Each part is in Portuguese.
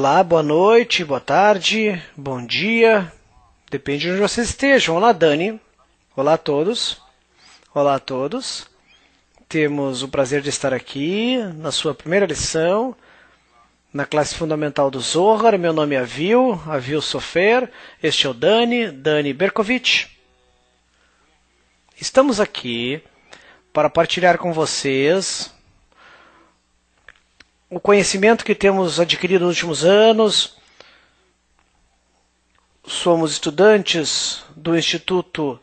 Olá, boa noite, boa tarde, bom dia, depende de onde vocês estejam. Olá, Dani. Olá a todos. Olá a todos. Temos o prazer de estar aqui na sua primeira lição, na classe fundamental do Zohar. Meu nome é Avil Sofer, este é o Dani Berkovich. Estamos aqui para partilhar com vocês o conhecimento que temos adquirido nos últimos anos. Somos estudantes do Instituto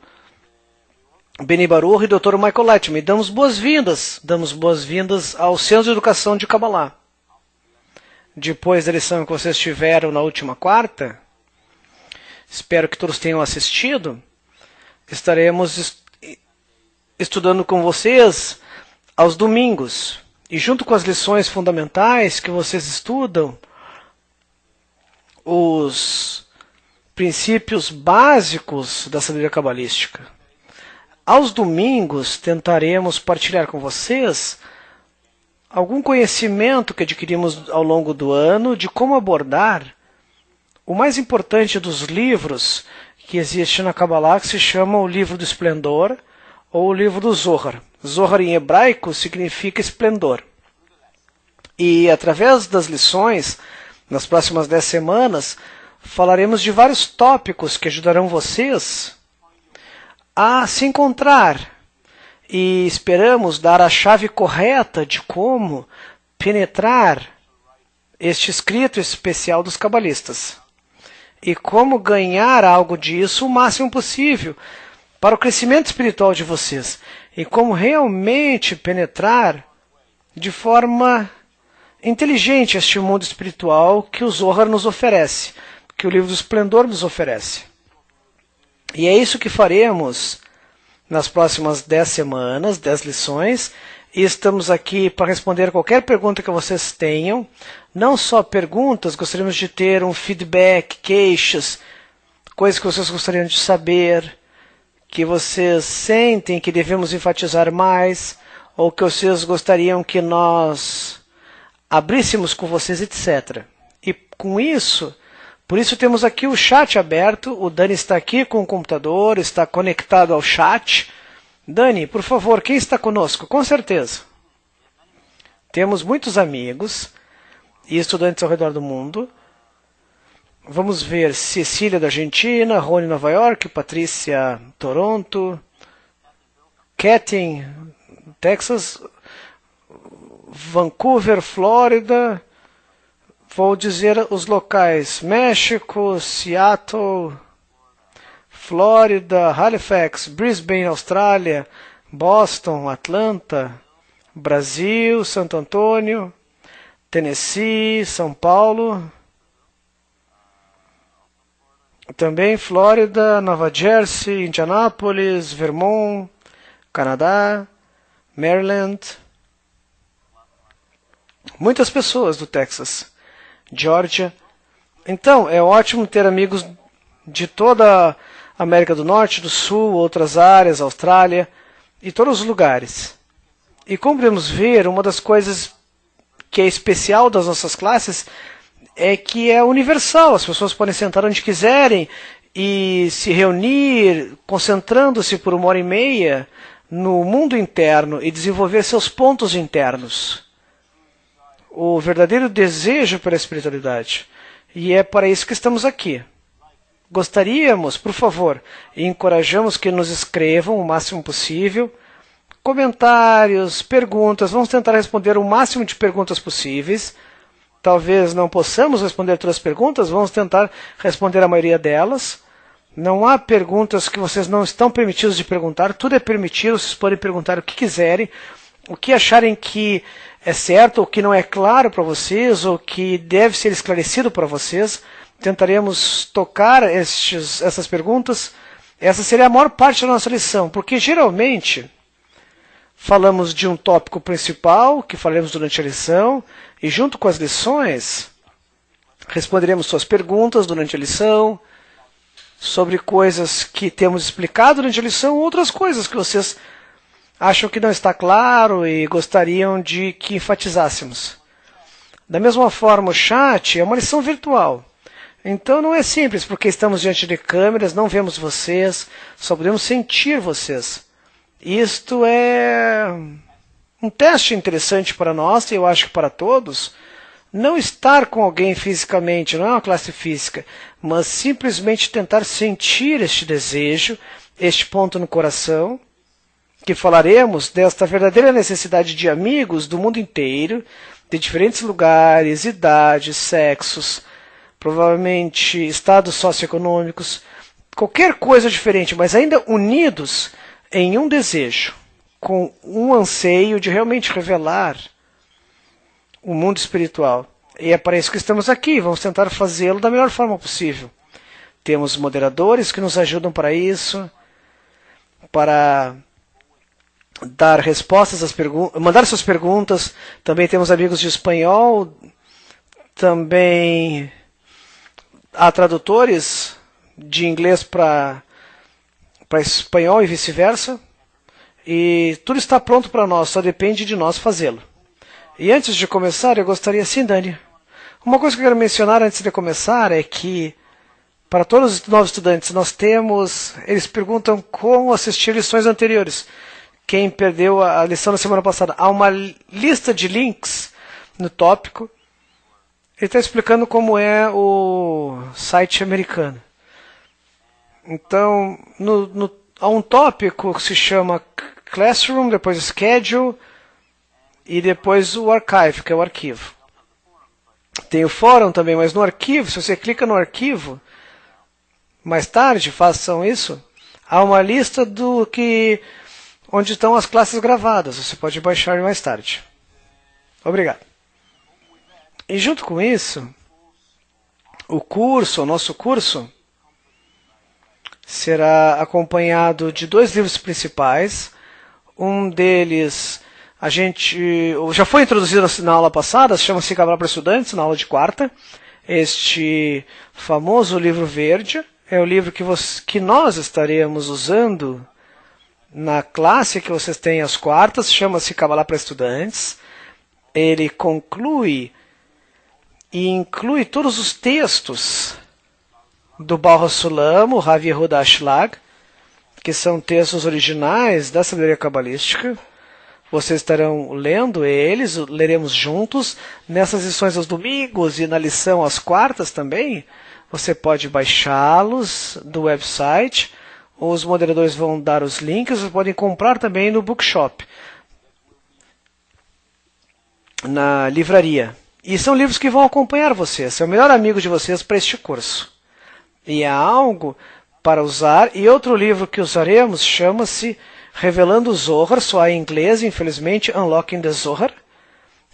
Beni Baruch e Dr. Michael Leitman. Damos boas-vindas ao Centro de Educação de Kabbalah. Depois da lição que vocês tiveram na última quarta, espero que todos tenham assistido, estaremos estudando com vocês aos domingos. E junto com as lições fundamentais que vocês estudam, os princípios básicos da sabedoria cabalística. Aos domingos tentaremos partilhar com vocês algum conhecimento que adquirimos ao longo do ano de como abordar o mais importante dos livros que existe na Kabbalah, que se chama o Livro do Esplendor ou o Livro do Zohar. Zohar em hebraico significa esplendor. E através das lições, nas próximas 10 semanas, falaremos de vários tópicos que ajudarão vocês a se encontrar. E esperamos dar a chave correta de como penetrar este escrito especial dos cabalistas. E como ganhar algo disso o máximo possível para o crescimento espiritual de vocês. E como realmente penetrar de forma inteligente este mundo espiritual que o Zohar nos oferece, que o Livro do Esplendor nos oferece. E é isso que faremos nas próximas 10 semanas, 10 lições. E estamos aqui para responder qualquer pergunta que vocês tenham. Não só perguntas, gostaríamos de ter um feedback, queixas, coisas que vocês gostariam de saber, que vocês sentem que devemos enfatizar mais, ou que vocês gostariam que nós abríssemos com vocês, etc. E com isso, por isso temos aqui o chat aberto. O Dani está aqui com o computador, está conectado ao chat. Dani, por favor, quem está conosco? Com certeza. Temos muitos amigos e estudantes ao redor do mundo. Vamos ver: Cecília da Argentina, Rony Nova York, Patrícia Toronto, Kathleen Texas, Vancouver, Flórida. Vou dizer os locais: México, Seattle, Flórida, Halifax, Brisbane, Austrália, Boston, Atlanta, Brasil, Santo Antônio, Tennessee, São Paulo, também Flórida, Nova Jersey, Indianápolis, Vermont, Canadá, Maryland. Muitas pessoas do Texas, Georgia. Então, é ótimo ter amigos de toda a América do Norte, do Sul, outras áreas, Austrália e todos os lugares. E como podemos ver, uma das coisas que é especial das nossas classes é que é universal. As pessoas podem sentar onde quiserem e se reunir, concentrando-se por 1h30 no mundo interno e desenvolver seus pontos internos. O verdadeiro desejo pela espiritualidade. E é para isso que estamos aqui. Gostaríamos, por favor, e encorajamos que nos escrevam o máximo possível comentários, perguntas. Vamos tentar responder o máximo de perguntas possíveis. Talvez não possamos responder todas as perguntas, vamos tentar responder a maioria delas. Não há perguntas que vocês não estão permitidos de perguntar, tudo é permitido, vocês podem perguntar o que quiserem, o que acharem que é certo, ou que não é claro para vocês, ou que deve ser esclarecido para vocês. Tentaremos tocar essas perguntas. Essa seria a maior parte da nossa lição, porque geralmente falamos de um tópico principal, que falaremos durante a lição, e junto com as lições, responderemos suas perguntas durante a lição, sobre coisas que temos explicado durante a lição, outras coisas que vocês acham que não está claro e gostariam de que enfatizássemos. Da mesma forma, o chat é uma lição virtual. Então não é simples, porque estamos diante de câmeras, não vemos vocês, só podemos sentir vocês. Isto é um teste interessante para nós, e eu acho que para todos. Não estar com alguém fisicamente, não é uma classe física, mas simplesmente tentar sentir este desejo, este ponto no coração, que falaremos desta verdadeira necessidade de amigos do mundo inteiro, de diferentes lugares, idades, sexos, provavelmente estados socioeconômicos, qualquer coisa diferente, mas ainda unidos em um desejo, com um anseio de realmente revelar o mundo espiritual. E é para isso que estamos aqui, vamos tentar fazê-lo da melhor forma possível. Temos moderadores que nos ajudam para isso, para dar respostas às perguntas, mandar suas perguntas. Também temos amigos de espanhol, também há tradutores de inglês para espanhol e vice-versa. E tudo está pronto para nós, só depende de nós fazê-lo. E antes de começar, eu gostaria, sim, Dani, uma coisa que eu quero mencionar antes de começar é que, para todos os novos estudantes, nós temos, eles perguntam como assistir lições anteriores. Quem perdeu a lição da semana passada, há uma lista de links no tópico. Ele está explicando como é o site americano. Então, há um tópico que se chama Classroom, depois Schedule e depois o Archive, que é o arquivo. Tem o fórum também, mas no arquivo, se você clica no arquivo, mais tarde, façam isso, há uma lista onde estão as classes gravadas. Você pode baixar mais tarde. Obrigado. E junto com isso, o nosso curso, será acompanhado de 2 livros principais. Um deles, já foi introduzido na aula passada, chama-se Kabbalah para Estudantes, na aula de quarta. Este famoso livro verde é o livro que nós estaremos usando na classe que vocês têm às quartas, chama-se Kabbalah para Estudantes. Ele conclui e inclui todos os textos do Baal HaSulam, o Rav Yehuda Ashlag, que são textos originais da sabedoria cabalística. Vocês estarão lendo eles, leremos juntos. Nessas lições aos domingos e na lição às quartas também, você pode baixá-los do website. Os moderadores vão dar os links, vocês podem comprar também no bookshop, na livraria. E são livros que vão acompanhar vocês, é o melhor amigo de vocês para este curso. E há algo para usar, e outro livro que usaremos chama-se Revelando o Zohar, só há em inglês, infelizmente, Unlocking the Zohar.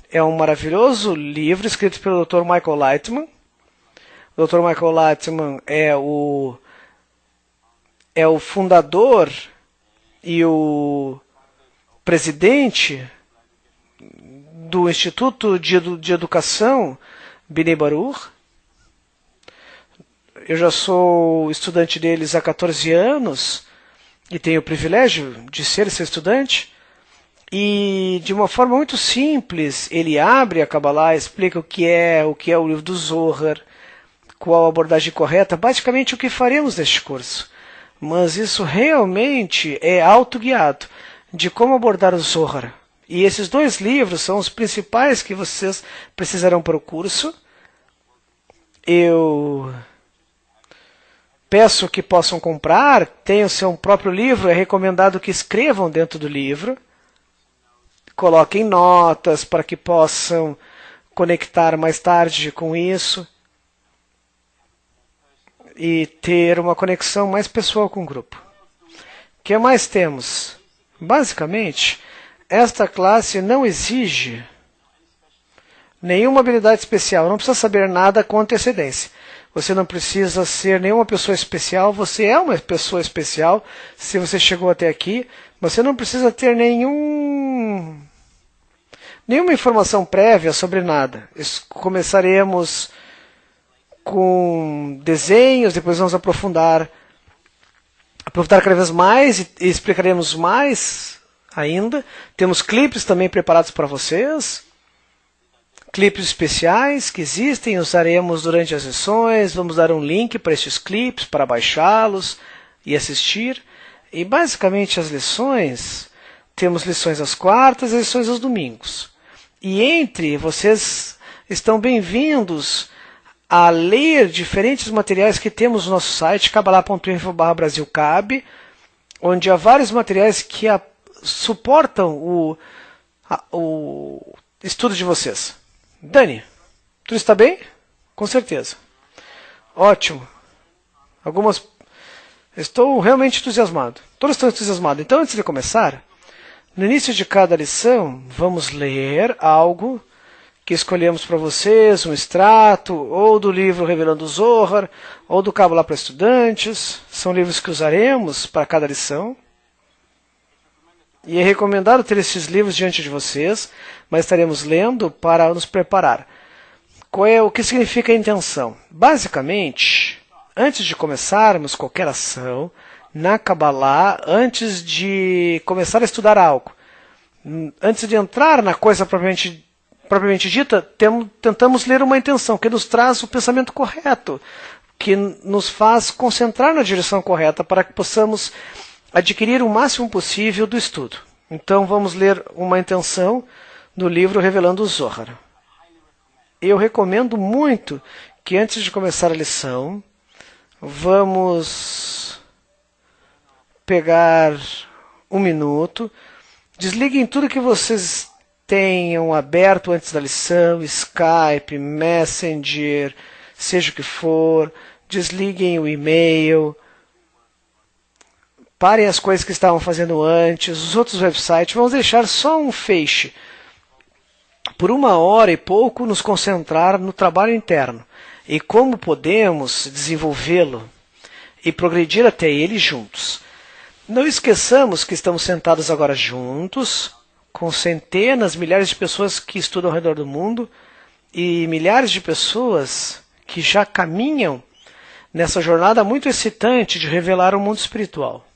É um maravilhoso livro escrito pelo Dr. Michael Lightman. O Dr. Michael Lightman é o fundador e o presidente do Instituto de Educação Bnei Baruch. Eu já sou estudante deles há 14 anos e tenho o privilégio de ser seu estudante. E de uma forma muito simples, ele abre a Kabbalah, explica o que é o livro do Zohar, qual a abordagem correta, basicamente o que faremos neste curso. Mas isso realmente é autoguiado de como abordar o Zohar. E esses 2 livros são os principais que vocês precisarão para o curso. Eu peço que possam comprar, tenham seu próprio livro, é recomendado que escrevam dentro do livro. Coloquem notas para que possam conectar mais tarde com isso e ter uma conexão mais pessoal com o grupo. O que mais temos? Basicamente, esta classe não exige nenhuma habilidade especial, não precisa saber nada com antecedência. Você não precisa ser nenhuma pessoa especial, você é uma pessoa especial se você chegou até aqui. Você não precisa ter nenhuma informação prévia sobre nada. Começaremos com desenhos, depois vamos aprofundar cada vez mais e explicaremos mais ainda. Temos clipes também preparados para vocês. clipes especiais que existem, usaremos durante as lições, vamos dar um link para estes clipes, para baixá-los e assistir. E basicamente as lições, temos lições às quartas e lições aos domingos. E entre vocês estão bem-vindos a ler diferentes materiais que temos no nosso site, kabbalah.info/brasilcab, onde há vários materiais que suportam o estudo de vocês. Dani, tudo está bem? Com certeza. Ótimo. Estou realmente entusiasmado. Todos estão entusiasmados. Então, antes de começar, no início de cada lição, vamos ler algo que escolhemos para vocês, um extrato, ou do livro Revelando o Zohar, ou do Kabbalah para Estudantes. São livros que usaremos para cada lição. E é recomendado ter esses livros diante de vocês, mas estaremos lendo para nos preparar. O que significa a intenção? Basicamente, antes de começarmos qualquer ação na Kabbalah, antes de começar a estudar algo, antes de entrar na coisa propriamente dita, tentamos ler uma intenção que nos traz o pensamento correto, que nos faz concentrar na direção correta para que possamos adquirir o máximo possível do estudo. Então vamos ler uma intenção do livro Revelando o Zohar. Eu recomendo muito que antes de começar a lição, vamos pegar um minuto, desliguem tudo que vocês tenham aberto antes da lição, Skype, Messenger, seja o que for, desliguem o e-mail, parem as coisas que estavam fazendo antes, os outros websites, vamos deixar só um feixe. Por 1h e pouco nos concentrar no trabalho interno e como podemos desenvolvê-lo e progredir até ele juntos. Não esqueçamos que estamos sentados agora juntos, com centenas, milhares de pessoas que estudam ao redor do mundo e milhares de pessoas que já caminham nessa jornada muito excitante de revelar o mundo espiritual.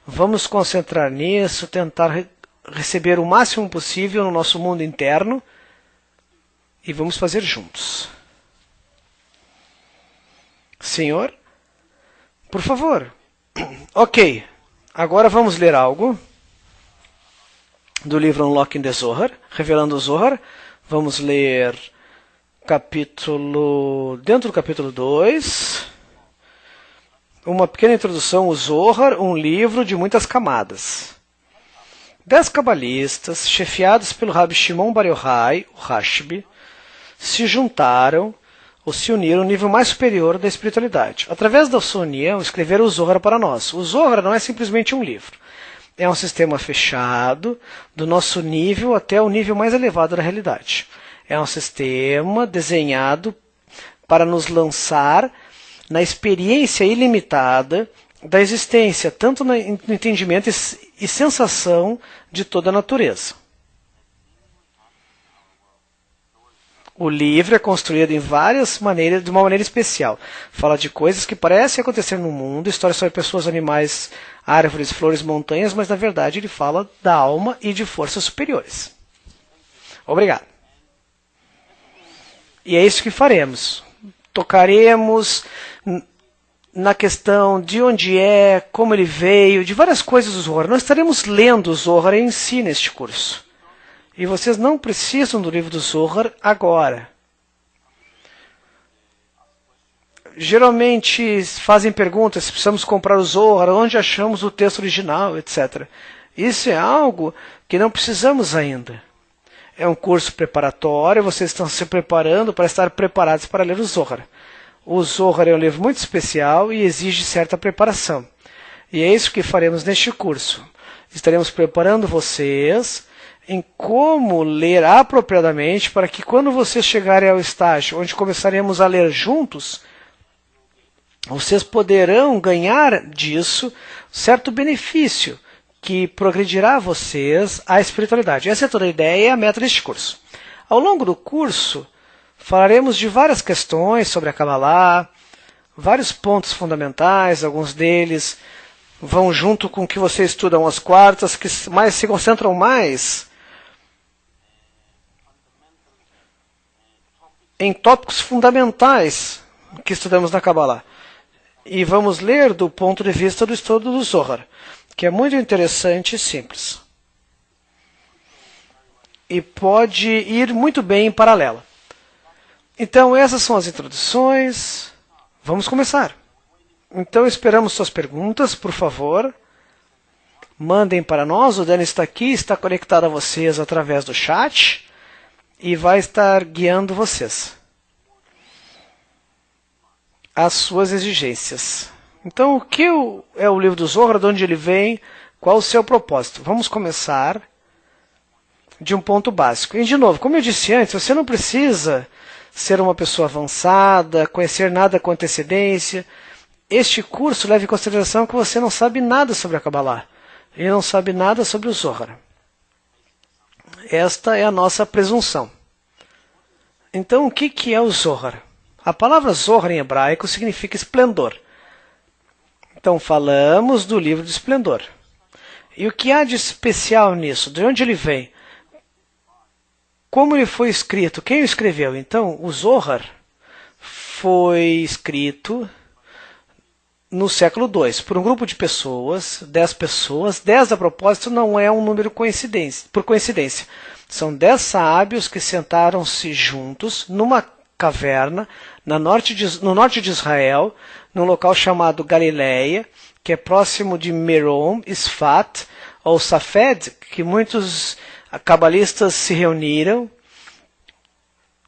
Vamos concentrar nisso, tentar receber o máximo possível no nosso mundo interno e vamos fazer juntos. Senhor, por favor. Ok, agora vamos ler algo do livro Unlocking the Zohar, Revelando o Zohar. Vamos ler dentro do capítulo 2, uma pequena introdução, o Zohar, um livro de muitas camadas. 10 cabalistas, chefiados pelo Rabbi Shimon Bar Yochai, o Rashbi, se juntaram ou se uniram ao nível mais superior da espiritualidade. Através da sua união, escreveram o Zohar para nós. O Zohar não é simplesmente um livro. É um sistema fechado, do nosso nível até o nível mais elevado da realidade. É um sistema desenhado para nos lançar na experiência ilimitada da existência, tanto no entendimento e sensação de toda a natureza. O livro é construído em várias maneiras, de uma maneira especial. Fala de coisas que parecem acontecer no mundo, histórias sobre pessoas, animais, árvores, flores, montanhas, mas na verdade ele fala da alma e de forças superiores. Obrigado. E é isso que faremos. Tocaremos na questão de onde é, como ele veio, de várias coisas do Zohar. Nós estaremos lendo o Zohar em si neste curso. E vocês não precisam do livro do Zohar agora. Geralmente fazem perguntas se precisamos comprar o Zohar, onde achamos o texto original, etc. Isso é algo que não precisamos ainda. É um curso preparatório, vocês estão se preparando para estar preparados para ler o Zohar. O Zohar é um livro muito especial e exige certa preparação. E é isso que faremos neste curso. Estaremos preparando vocês em como ler apropriadamente para que quando vocês chegarem ao estágio onde começaremos a ler juntos, vocês poderão ganhar disso certo benefício que progredirá vocês à espiritualidade. Essa é toda a ideia e a meta deste curso. Ao longo do curso, falaremos de várias questões sobre a Kabbalah, vários pontos fundamentais, alguns deles vão junto com o que vocês estudam às quartas, que se concentram mais em tópicos fundamentais que estudamos na Kabbalah. E vamos ler do ponto de vista do estudo do Zohar, que é muito interessante e simples. E pode ir muito bem em paralelo. Então, essas são as introduções. Vamos começar. Então, esperamos suas perguntas, por favor. Mandem para nós. O Dani está aqui, está conectado a vocês através do chat e vai estar guiando vocês às suas exigências. Então, o que é o livro do Zohar, de onde ele vem, qual o seu propósito? Vamos começar de um ponto básico. E, de novo, como eu disse antes, você não precisa ser uma pessoa avançada, conhecer nada com antecedência. Este curso leva em consideração que você não sabe nada sobre a Kabbalah e não sabe nada sobre o Zohar. Esta é a nossa presunção. Então, o que é o Zohar? A palavra Zohar em hebraico significa esplendor. Então, falamos do livro do esplendor. E o que há de especial nisso? De onde ele vem? Como ele foi escrito? Quem o escreveu? Então, o Zohar foi escrito no século II por um grupo de pessoas, 10 pessoas. 10 a propósito não é um número por coincidência. São 10 sábios que sentaram-se juntos numa caverna no norte de Israel, num local chamado Galileia, que é próximo de Merom, Sfat, ou Safed, que muitos cabalistas se reuniram.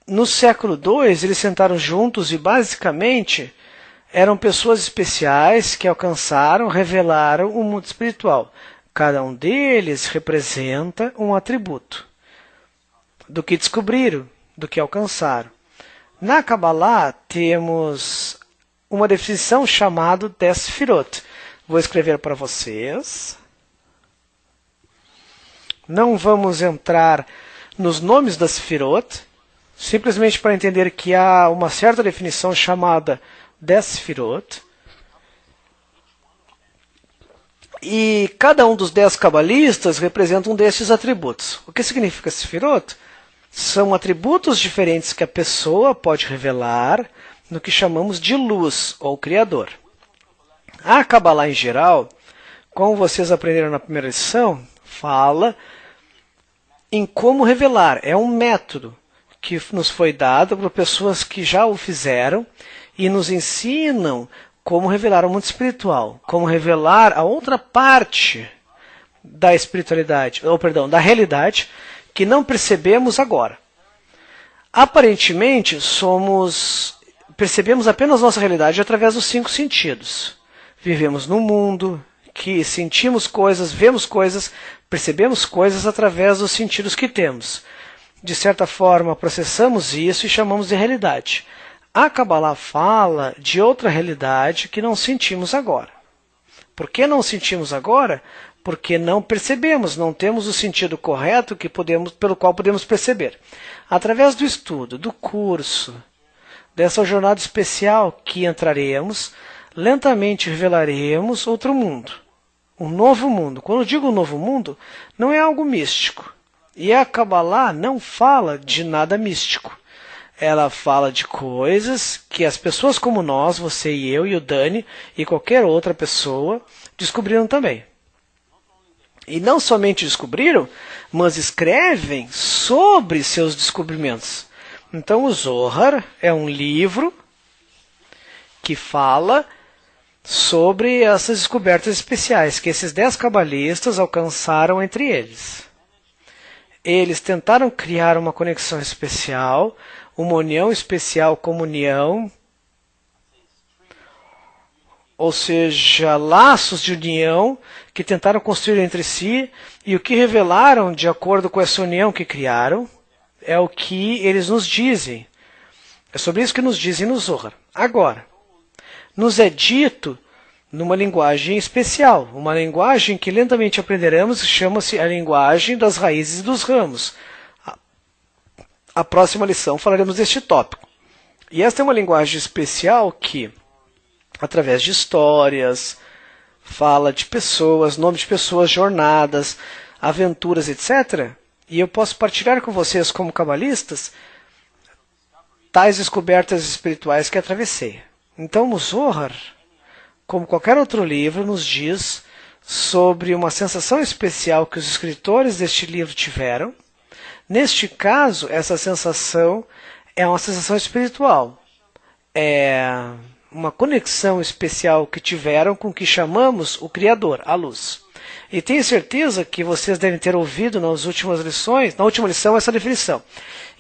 No século II, eles sentaram juntos e basicamente eram pessoas especiais que alcançaram, revelaram o mundo espiritual. Cada um deles representa um atributo do que descobriram, do que alcançaram. Na Kabbalah temos uma definição chamada 10 Sefirot. Vou escrever para vocês. Não vamos entrar nos nomes das Sefirot, simplesmente para entender que há uma certa definição chamada 10 Sefirot. E cada um dos 10 cabalistas representa um desses atributos. O que significa Sefirot? São atributos diferentes que a pessoa pode revelar no que chamamos de luz, ou Criador. A Kabbalah em geral, como vocês aprenderam na primeira lição, fala em como revelar. É um método que nos foi dado por pessoas que já o fizeram e nos ensinam como revelar o mundo espiritual, como revelar a outra parte da espiritualidade, da realidade, que não percebemos agora. Aparentemente, percebemos apenas nossa realidade através dos 5 sentidos. Vivemos num mundo que sentimos coisas, vemos coisas, percebemos coisas através dos sentidos que temos. De certa forma, processamos isso e chamamos de realidade. A Kabbalah fala de outra realidade que não sentimos agora. Por que não sentimos agora? Porque não percebemos, não temos o sentido correto pelo qual podemos perceber. Através do estudo, do curso, dessa jornada especial que entraremos, lentamente revelaremos outro mundo, um novo mundo. Quando eu digo novo mundo, não é algo místico. E a Kabbalah não fala de nada místico. Ela fala de coisas que as pessoas como nós, você e eu e o Dani e qualquer outra pessoa, descobriram também. E não somente descobriram, mas escrevem sobre seus descobrimentos. Então o Zohar é um livro que fala sobre essas descobertas especiais que esses 10 cabalistas alcançaram entre eles. Eles tentaram criar uma conexão especial, uma união especial, comunhão, ou seja, laços de união que tentaram construir entre si, e o que revelaram de acordo com essa união que criaram é o que eles nos dizem. É sobre isso que nos dizem no Zohar. Agora, nos é dito numa linguagem especial, uma linguagem que lentamente aprenderemos, chama-se a linguagem das raízes e dos ramos. A próxima lição falaremos deste tópico. E esta é uma linguagem especial que, através de histórias, fala de pessoas, nomes de pessoas, jornadas, aventuras, etc. E eu posso partilhar com vocês, como cabalistas, tais descobertas espirituais que atravessei. Então o Zohar, como qualquer outro livro, nos diz sobre uma sensação especial que os escritores deste livro tiveram. Neste caso, essa sensação é uma sensação espiritual. É uma conexão especial que tiveram com o que chamamos o Criador, a luz. E tenho certeza que vocês devem ter ouvido nas últimas lições, na última lição, essa definição.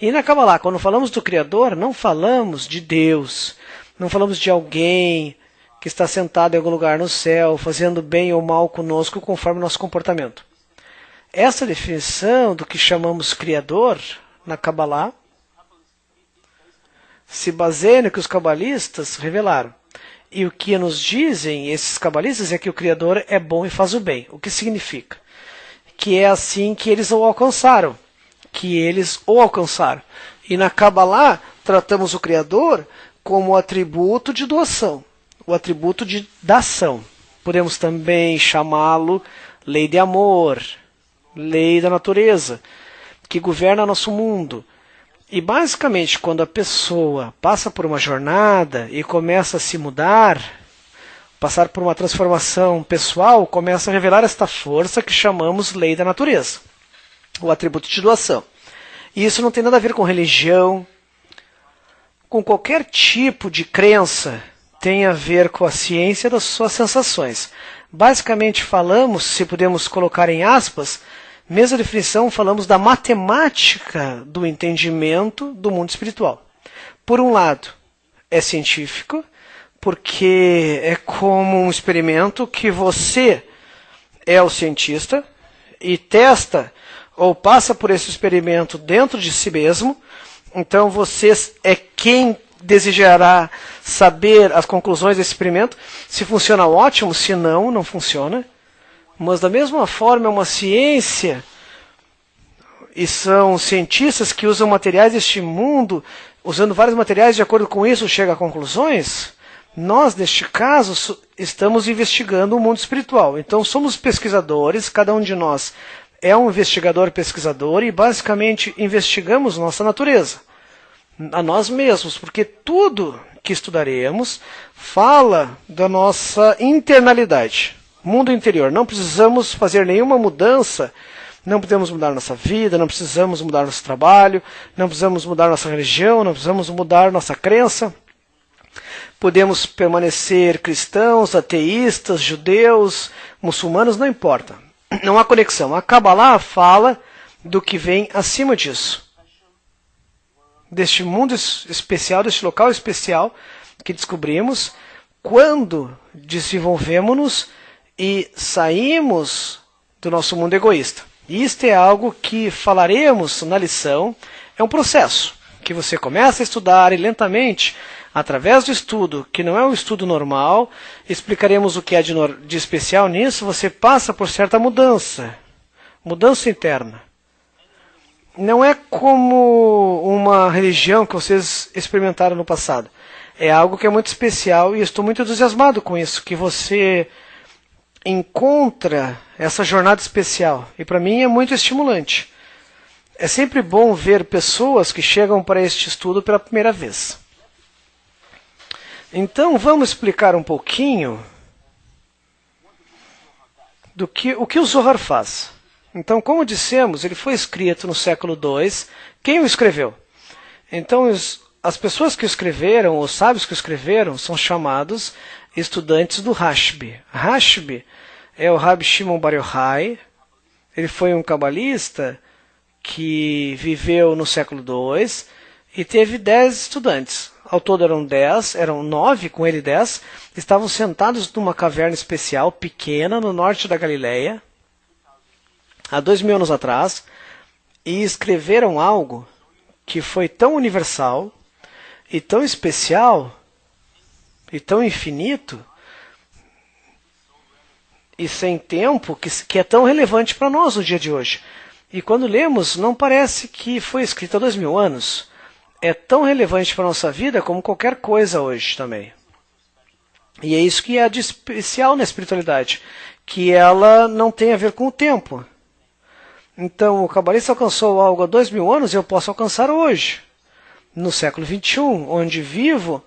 E na Kabbalah, quando falamos do Criador, não falamos de Deus, não falamos de alguém que está sentado em algum lugar no céu, fazendo bem ou mal conosco conforme nosso comportamento. Essa definição do que chamamos Criador, na Kabbalah, se baseia no que os cabalistas revelaram. E o que nos dizem esses cabalistas é que o Criador é bom e faz o bem. O que significa? Que é assim que eles o alcançaram. E na Kabbalah, tratamos o Criador como atributo de doação. O atributo da ação. Podemos também chamá-lo lei de amor, lei da natureza, que governa nosso mundo. E basicamente, quando a pessoa passa por uma jornada e começa a se mudar, passar por uma transformação pessoal, começa a revelar esta força que chamamos lei da natureza, o atributo de doação. E isso não tem nada a ver com religião, com qualquer tipo de crença, tem a ver com a ciência das suas sensações. Basicamente falamos, se podemos colocar em aspas, mesma definição, falamos da matemática do entendimento do mundo espiritual. Por um lado, é científico, porque é como um experimento que você é o cientista e testa ou passa por esse experimento dentro de si mesmo. Então você é quem desejará saber as conclusões desse experimento. Se funciona, ótimo, se não, não funciona. Mas da mesma forma é uma ciência, e são cientistas que usam materiais deste mundo, usando vários materiais, de acordo com isso chega a conclusões. Nós, neste caso, estamos investigando o mundo espiritual. Então somos pesquisadores, cada um de nós é um investigador pesquisador, e basicamente investigamos nossa natureza, a nós mesmos, porque tudo que estudaremos fala da nossa internalidade, mundo interior. Não precisamos fazer nenhuma mudança, não podemos mudar nossa vida, não precisamos mudar nosso trabalho, não precisamos mudar nossa religião, não precisamos mudar nossa crença. Podemos permanecer cristãos, ateístas, judeus, muçulmanos, não importa. Não há conexão. A Kabbalah fala do que vem acima disso. Deste mundo especial, deste local especial que descobrimos quando desenvolvemos-nos e saímos do nosso mundo egoísta. E isto é algo que falaremos na lição. É um processo que você começa a estudar e lentamente, através do estudo, que não é um estudo normal, explicaremos o que é de especial nisso, você passa por certa mudança interna. Não é como uma religião que vocês experimentaram no passado. É algo que é muito especial e estou muito entusiasmado com isso, que você encontra essa jornada especial. E para mim é muito estimulante. É sempre bom ver pessoas que chegam para este estudo pela primeira vez. Então vamos explicar um pouquinho o que o Zohar faz. Então, como dissemos, ele foi escrito no século II. Quem o escreveu? Então, as pessoas que o escreveram, os sábios que o escreveram, são chamados estudantes do Rashbi. Rashbi é o Rabbi Shimon Bar Yochai. Ele foi um cabalista que viveu no século II e teve 10 estudantes. Ao todo eram 9, com ele 10, estavam sentados numa caverna especial, pequena, no norte da Galileia, há 2000 anos atrás, e escreveram algo que foi tão universal, e tão especial, e tão infinito, e sem tempo, que é tão relevante para nós no dia de hoje. E quando lemos, não parece que foi escrito há 2000 anos. É tão relevante para a nossa vida como qualquer coisa hoje também. E é isso que é de especial na espiritualidade, que ela não tem a ver com o tempo. Então, o cabalista alcançou algo há 2000 anos e eu posso alcançar hoje. no século XXI, onde vivo,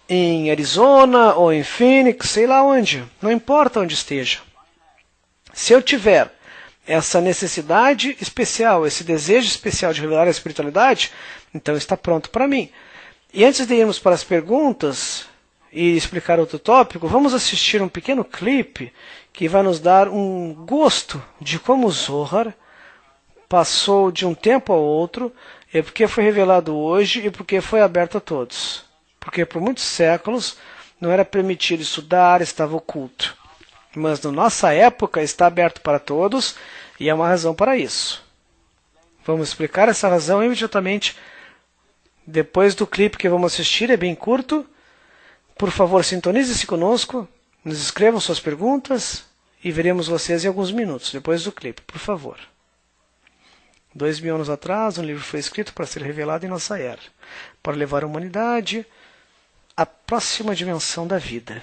em Arizona ou em Phoenix, sei lá onde, não importa onde esteja. Se eu tiver essa necessidade especial, esse desejo especial de revelar a espiritualidade, então está pronto para mim. E antes de irmos para as perguntas e explicar outro tópico, vamos assistir um pequeno clipe que vai nos dar um gosto de como o Zohar passou de um tempo ao outro, e porque foi revelado hoje e porque foi aberto a todos. Porque por muitos séculos não era permitido estudar, estava oculto. Mas na nossa época está aberto para todos e há uma razão para isso. Vamos explicar essa razão imediatamente depois do clipe que vamos assistir, é bem curto. Por favor, sintonize-se conosco, nos escrevam suas perguntas e veremos vocês em alguns minutos, depois do clipe, por favor. 2000 anos atrás, um livro foi escrito para ser revelado em nossa era, para levar a humanidade à próxima dimensão da vida.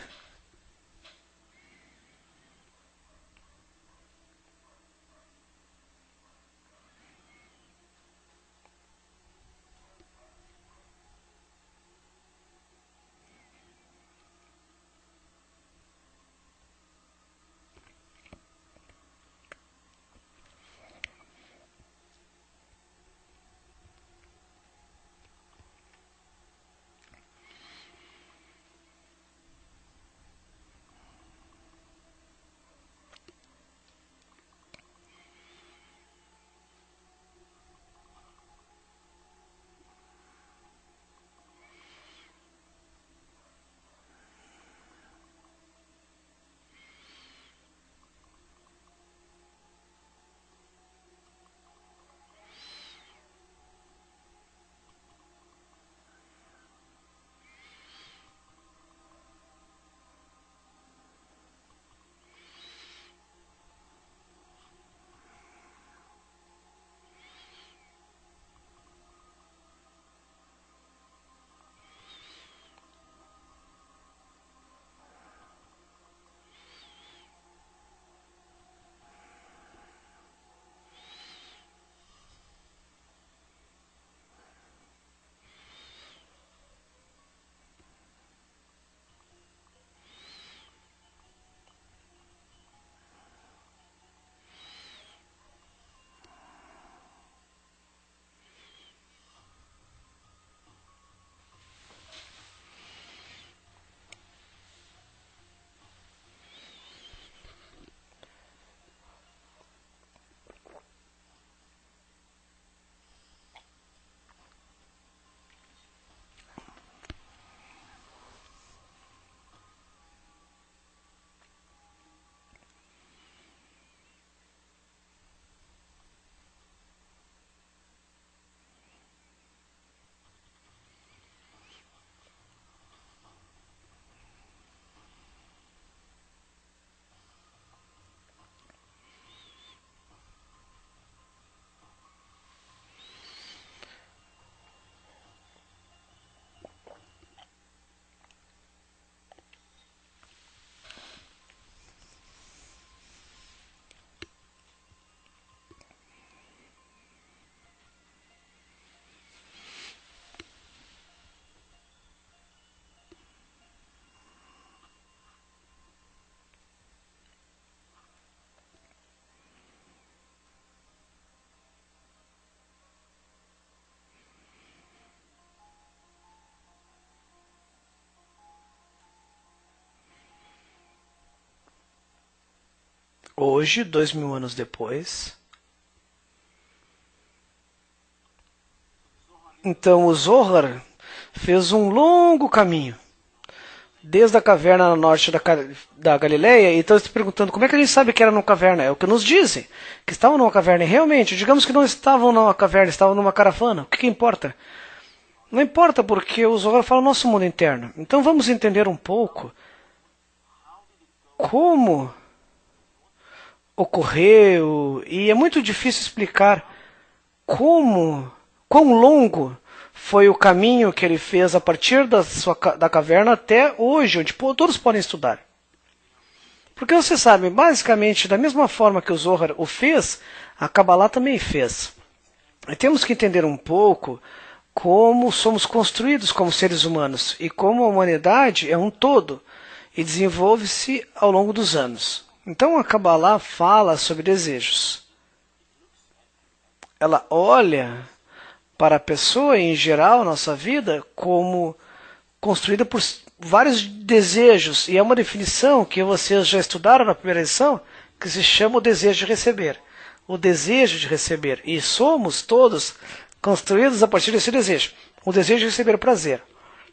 Hoje, 2000 anos depois, então o Zohar fez um longo caminho, desde a caverna no norte da Galileia, e estão se perguntando como é que a gente sabe que era numa caverna. É o que nos dizem, que estavam numa caverna. E realmente, digamos que não estavam numa caverna, estavam numa caravana. O que importa? Não importa, porque o Zohar fala o nosso mundo interno. Então vamos entender um pouco como ocorreu, e é muito difícil explicar quão longo foi o caminho que ele fez a partir da caverna até hoje, onde todos podem estudar. Porque você sabe, basicamente, da mesma forma que o Zohar o fez, a Kabbalah também fez. E temos que entender um pouco como somos construídos como seres humanos e como a humanidade é um todo e desenvolve-se ao longo dos anos. Então a Kabbalah fala sobre desejos. Ela olha para a pessoa em geral, nossa vida, como construída por vários desejos, e é uma definição que vocês já estudaram na primeira lição, que se chama o desejo de receber. O desejo de receber. E somos todos construídos a partir desse desejo. O desejo de receber prazer.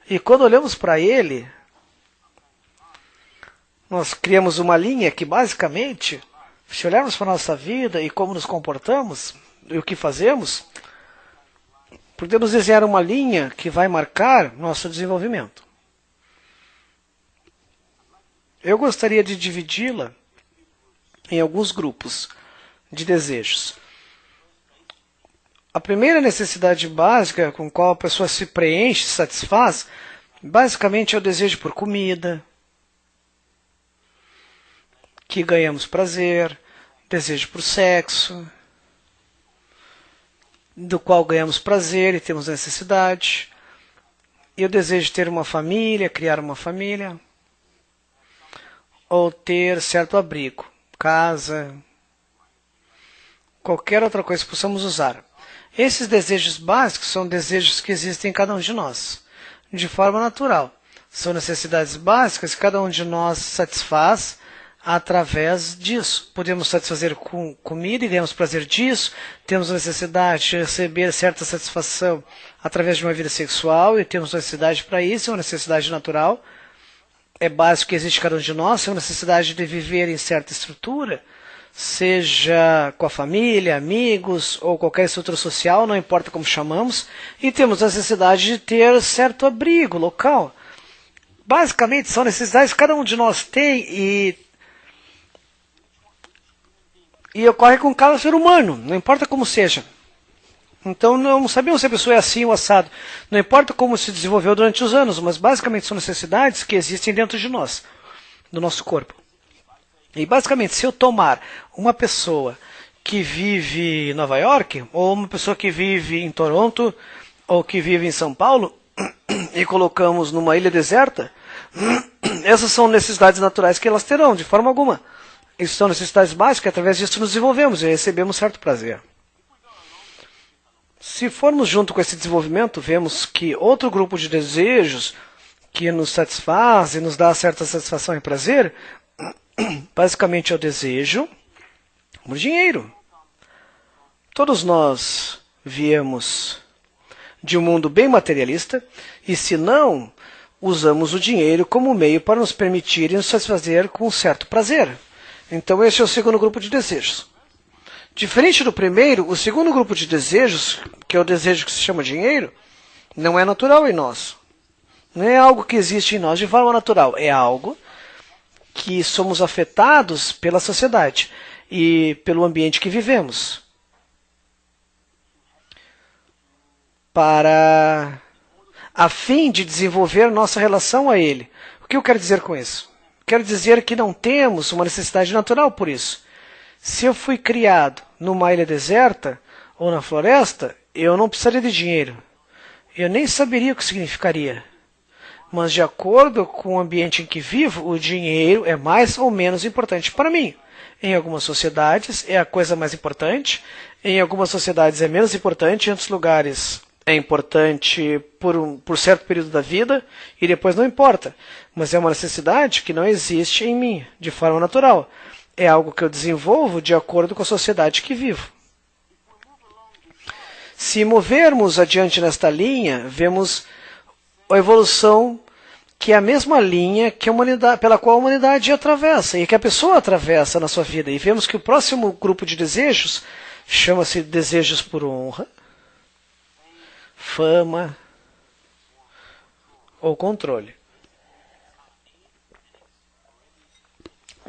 E quando olhamos para ele, nós criamos uma linha que basicamente, se olharmos para a nossa vida e como nos comportamos, e o que fazemos, podemos desenhar uma linha que vai marcar nosso desenvolvimento. Eu gostaria de dividi-la em alguns grupos de desejos. A primeira necessidade básica com a qual a pessoa se preenche, se satisfaz, basicamente é o desejo por comida, que ganhamos prazer, desejo por sexo, do qual ganhamos prazer e temos necessidade, e o desejo de ter uma família, criar uma família, ou ter certo abrigo, casa, qualquer outra coisa que possamos usar. Esses desejos básicos são desejos que existem em cada um de nós, de forma natural. São necessidades básicas que cada um de nós satisfaz através disso. Podemos satisfazer com comida e ganhamos prazer disso. Temos necessidade de receber certa satisfação através de uma vida sexual e temos necessidade para isso, é uma necessidade natural. É básico que existe em cada um de nós, é uma necessidade de viver em certa estrutura, seja com a família, amigos ou qualquer estrutura social, não importa como chamamos, e temos a necessidade de ter certo abrigo local. Basicamente são necessidades que cada um de nós tem e ocorre com cada ser humano, não importa como seja. Então não sabemos se a pessoa é assim ou assado. Não importa como se desenvolveu durante os anos, mas basicamente são necessidades que existem dentro de nós, do nosso corpo. E basicamente, se eu tomar uma pessoa que vive em Nova York, ou uma pessoa que vive em Toronto, ou que vive em São Paulo, e colocamos numa ilha deserta, essas são necessidades naturais que elas terão, de forma alguma. Isso são necessidades básicas, através disso nos desenvolvemos e recebemos certo prazer. Se formos junto com esse desenvolvimento, vemos que outro grupo de desejos que nos satisfaz e nos dá certa satisfação e prazer, basicamente é o desejo por dinheiro. Todos nós viemos de um mundo bem materialista e, se não, usamos o dinheiro como meio para nos permitir nos satisfazer com um certo prazer. Então esse é o segundo grupo de desejos. Diferente do primeiro, o segundo grupo de desejos, que é o desejo que se chama dinheiro, não é natural em nós. Não é algo que existe em nós de forma natural. É algo que somos afetados pela sociedade e pelo ambiente que vivemos. A fim de desenvolver nossa relação a ele. O que eu quero dizer com isso? Quero dizer que não temos uma necessidade natural por isso. Se eu fui criado numa ilha deserta ou na floresta, eu não precisaria de dinheiro. Eu nem saberia o que significaria. Mas de acordo com o ambiente em que vivo, o dinheiro é mais ou menos importante para mim. Em algumas sociedades é a coisa mais importante, em algumas sociedades é menos importante, em outros lugares é importante por certo período da vida e depois não importa. Mas é uma necessidade que não existe em mim, de forma natural. É algo que eu desenvolvo de acordo com a sociedade que vivo. Se movermos adiante nesta linha, vemos a evolução que é a mesma linha que pela qual a humanidade atravessa e que a pessoa atravessa na sua vida. E vemos que o próximo grupo de desejos chama-se desejos por honra, fama ou controle.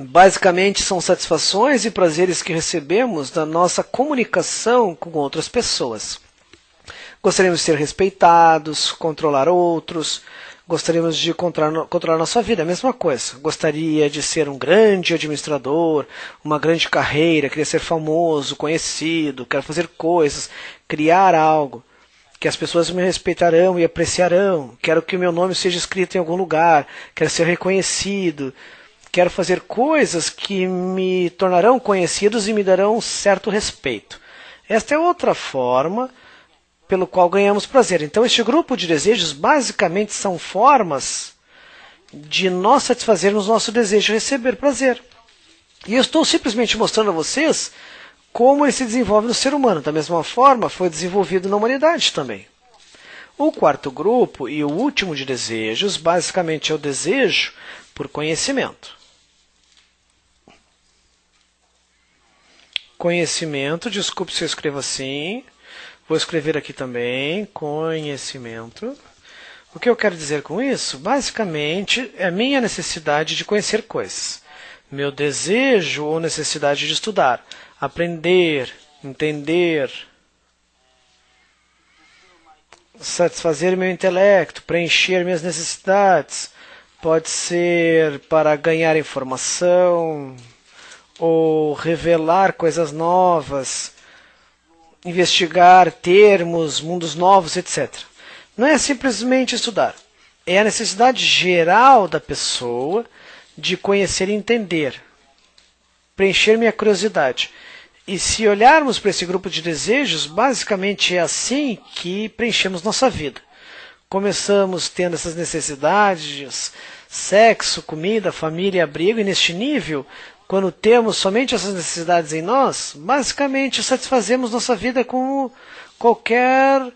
Basicamente são satisfações e prazeres que recebemos da nossa comunicação com outras pessoas. Gostaríamos de ser respeitados, controlar outros, gostaríamos de controlar nossa vida, a mesma coisa. Gostaria de ser um grande administrador, uma grande carreira, queria ser famoso, conhecido, quero fazer coisas, criar algo. que as pessoas me respeitarão e apreciarão, quero que o meu nome seja escrito em algum lugar, quero ser reconhecido, quero fazer coisas que me tornarão conhecidos e me darão certo respeito. Esta é outra forma pelo qual ganhamos prazer. Então, este grupo de desejos basicamente são formas de nós satisfazermos nosso desejo de receber prazer. E eu estou simplesmente mostrando a vocês como ele se desenvolve no ser humano. Da mesma forma, foi desenvolvido na humanidade também. O quarto grupo e o último de desejos, basicamente é o desejo por conhecimento. Conhecimento, desculpe se eu escrevo assim, vou escrever aqui também, conhecimento. O que eu quero dizer com isso? Basicamente, é a minha necessidade de conhecer coisas. Meu desejo ou necessidade de estudar, aprender, entender, satisfazer meu intelecto, preencher minhas necessidades. Pode ser para ganhar informação ou revelar coisas novas, investigar termos, mundos novos, etc. Não é simplesmente estudar. É a necessidade geral da pessoa de conhecer e entender, preencher minha curiosidade. E se olharmos para esse grupo de desejos, basicamente é assim que preenchemos nossa vida. Começamos tendo essas necessidades, sexo, comida, família, abrigo, e neste nível, quando temos somente essas necessidades em nós, basicamente satisfazemos nossa vida como qualquer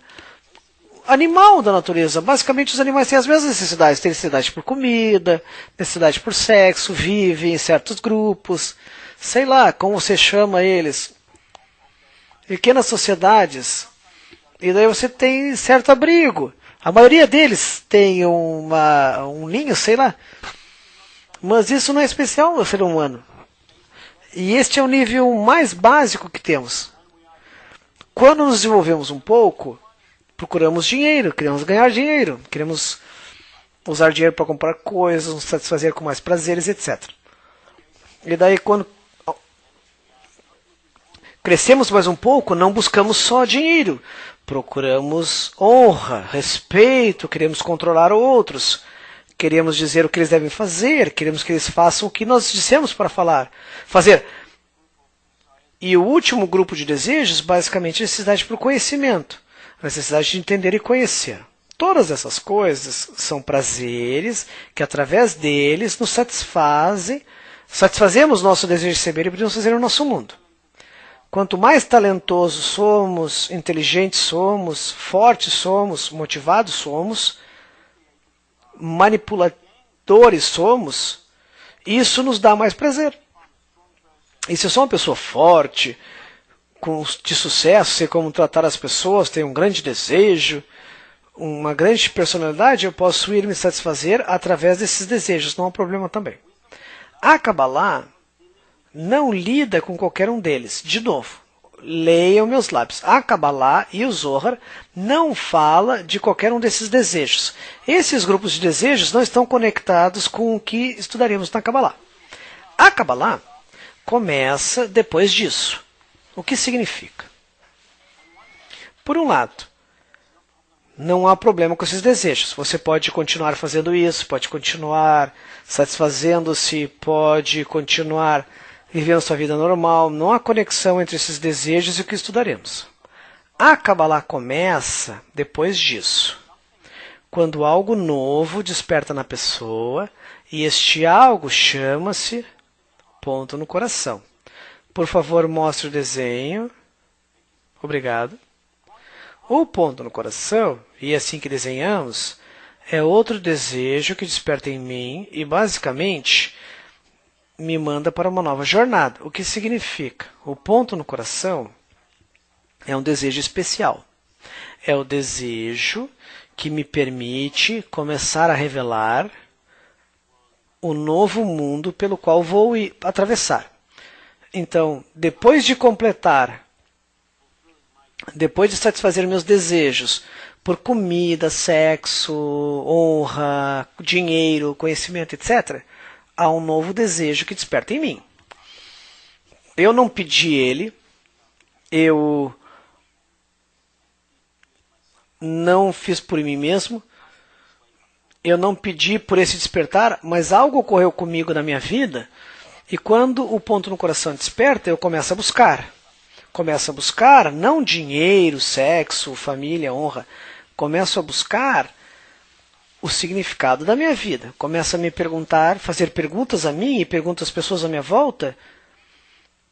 animal da natureza. Basicamente os animais têm as mesmas necessidades. Têm necessidade por comida, necessidade por sexo, vivem em certos grupos, sei lá, como você chama eles. Pequenas sociedades. E daí você tem certo abrigo. A maioria deles tem um ninho, sei lá. Mas isso não é especial no ser humano. E este é o nível mais básico que temos. Quando nos desenvolvemos um pouco, procuramos dinheiro, queremos ganhar dinheiro, queremos usar dinheiro para comprar coisas, nos satisfazer com mais prazeres, etc. E daí quando crescemos mais um pouco, não buscamos só dinheiro, procuramos honra, respeito, queremos controlar outros, queremos dizer o que eles devem fazer, queremos que eles façam o que nós dissemos para fazer. E o último grupo de desejos, basicamente, é a necessidade por conhecimento. A necessidade de entender e conhecer. Todas essas coisas são prazeres que, através deles, nos satisfazemos nosso desejo de receber e podemos fazer no nosso mundo. Quanto mais talentosos somos, inteligentes somos, fortes somos, motivados somos, manipuladores somos, isso nos dá mais prazer. E se eu sou uma pessoa forte, de sucesso, sei como tratar as pessoas, tenho um grande desejo, uma grande personalidade, eu posso ir me satisfazer através desses desejos, não há problema também. A Kabbalah não lida com qualquer um deles. De novo, leiam meus lábios. A Kabbalah e o Zohar não fala de qualquer um desses desejos. Esses grupos de desejos não estão conectados com o que estudaremos na Kabbalah. A Kabbalah começa depois disso. O que significa? Por um lado, não há problema com esses desejos. Você pode continuar fazendo isso, pode continuar satisfazendo-se, pode continuar vivendo sua vida normal. Não há conexão entre esses desejos e o que estudaremos. A Kabbalah começa depois disso. Quando algo novo desperta na pessoa e este algo chama-se ponto no coração. Por favor, mostre o desenho. Obrigado. O ponto no coração, e é assim que desenhamos, é outro desejo que desperta em mim e, basicamente, me manda para uma nova jornada. O que significa? O ponto no coração é um desejo especial. É o desejo que me permite começar a revelar o novo mundo pelo qual vou atravessar. Então, depois de completar, depois de satisfazer meus desejos por comida, sexo, honra, dinheiro, conhecimento, etc., há um novo desejo que desperta em mim. Eu não pedi ele, eu não fiz por mim mesmo, eu não pedi por esse despertar, mas algo ocorreu comigo na minha vida, e quando o ponto no coração desperta, eu começo a buscar. Começo a buscar não dinheiro, sexo, família, honra. Começo a buscar o significado da minha vida. Começo a me perguntar, fazer perguntas a mim e perguntas às pessoas à minha volta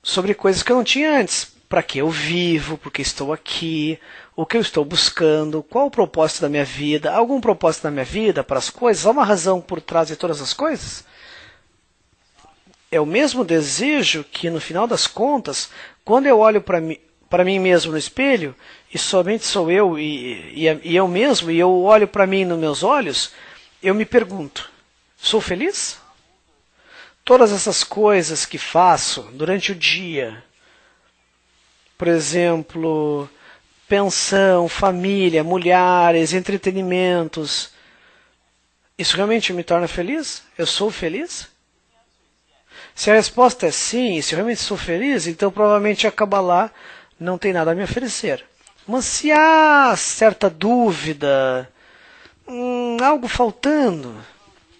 sobre coisas que eu não tinha antes. Para que eu vivo? Por que estou aqui? O que eu estou buscando? Qual o propósito da minha vida? Algum propósito da minha vida para as coisas? Há uma razão por trás de todas as coisas? É o mesmo desejo que, no final das contas, quando eu olho para mim mesmo no espelho, e somente sou eu e eu mesmo, e eu olho para mim nos meus olhos, eu me pergunto, sou feliz? Todas essas coisas que faço durante o dia, por exemplo, pensão, família, mulheres, entretenimentos, isso realmente me torna feliz? Eu sou feliz? Se a resposta é sim, e se eu realmente sou feliz, então provavelmente a Kabbalah não tem nada a me oferecer. Mas se há certa dúvida, algo faltando,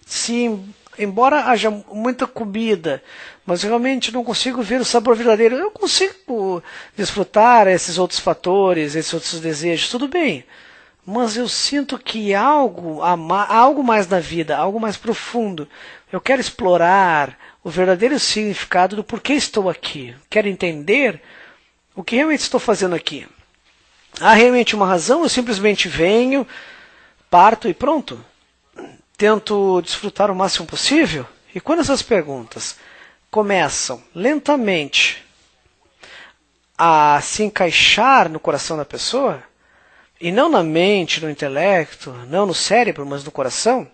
se embora haja muita comida, mas eu realmente não consigo ver o sabor verdadeiro, eu consigo desfrutar esses outros fatores, esses outros desejos, tudo bem. Mas eu sinto que há algo mais na vida, algo mais profundo. Eu quero explorar o verdadeiro significado do porquê estou aqui. Quero entender o que realmente estou fazendo aqui. Há realmente uma razão? Eu simplesmente venho, parto e pronto? Tento desfrutar o máximo possível? E quando essas perguntas começam lentamente a se encaixar no coração da pessoa, e não na mente, no intelecto, não no cérebro, mas no coração,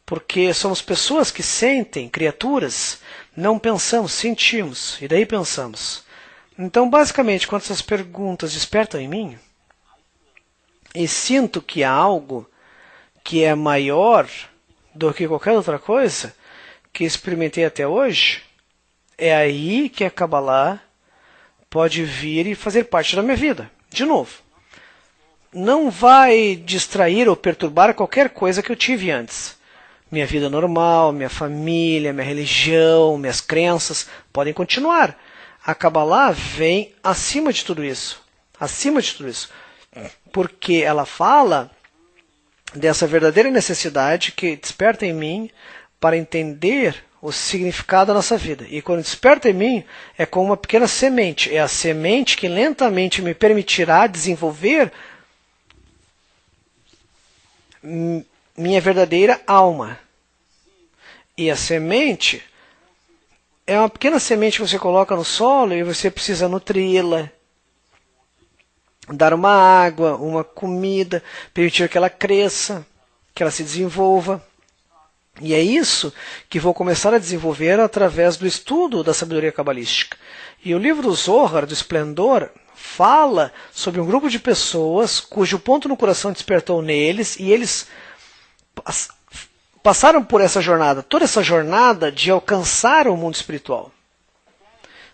porque somos pessoas que sentem, criaturas, não pensamos, sentimos, e daí pensamos. Então, basicamente, quando essas perguntas despertam em mim, e sinto que há algo que é maior do que qualquer outra coisa que experimentei até hoje, é aí que a Kabbalah pode vir e fazer parte da minha vida. De novo, não vai distrair ou perturbar qualquer coisa que eu tive antes. Minha vida normal, minha família, minha religião, minhas crenças podem continuar. A Kabbalah vem acima de tudo isso. Acima de tudo isso. Porque ela fala dessa verdadeira necessidade que desperta em mim para entender o significado da nossa vida. E quando desperta em mim, é como uma pequena semente. É a semente que lentamente me permitirá desenvolver minha verdadeira alma. E a semente é uma pequena semente que você coloca no solo e você precisa nutri-la, dar uma água, uma comida, permitir que ela cresça, que ela se desenvolva. E é isso que vou começar a desenvolver através do estudo da sabedoria cabalística. E o livro do Zohar, do Esplendor, fala sobre um grupo de pessoas cujo ponto no coração despertou neles e eles passaram por essa jornada, toda essa jornada de alcançar o mundo espiritual.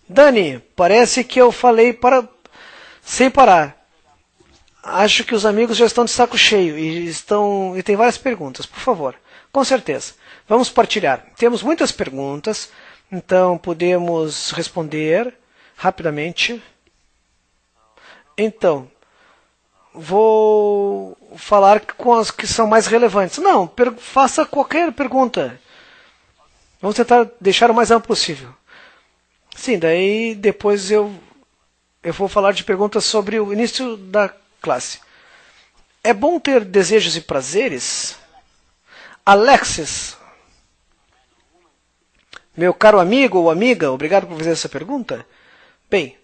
Dani, parece que eu falei sem parar. Acho que os amigos já estão de saco cheio e tem várias perguntas, por favor. Com certeza. Vamos partilhar. Temos muitas perguntas, então podemos responder rapidamente. Então, vou falar com as que são mais relevantes. Não, faça qualquer pergunta. Vamos tentar deixar o mais amplo possível. Sim, daí depois eu vou falar de perguntas sobre o início da classe. É bom ter desejos e prazeres? Alexis, meu caro amigo ou amiga, obrigado por fazer essa pergunta. Bem,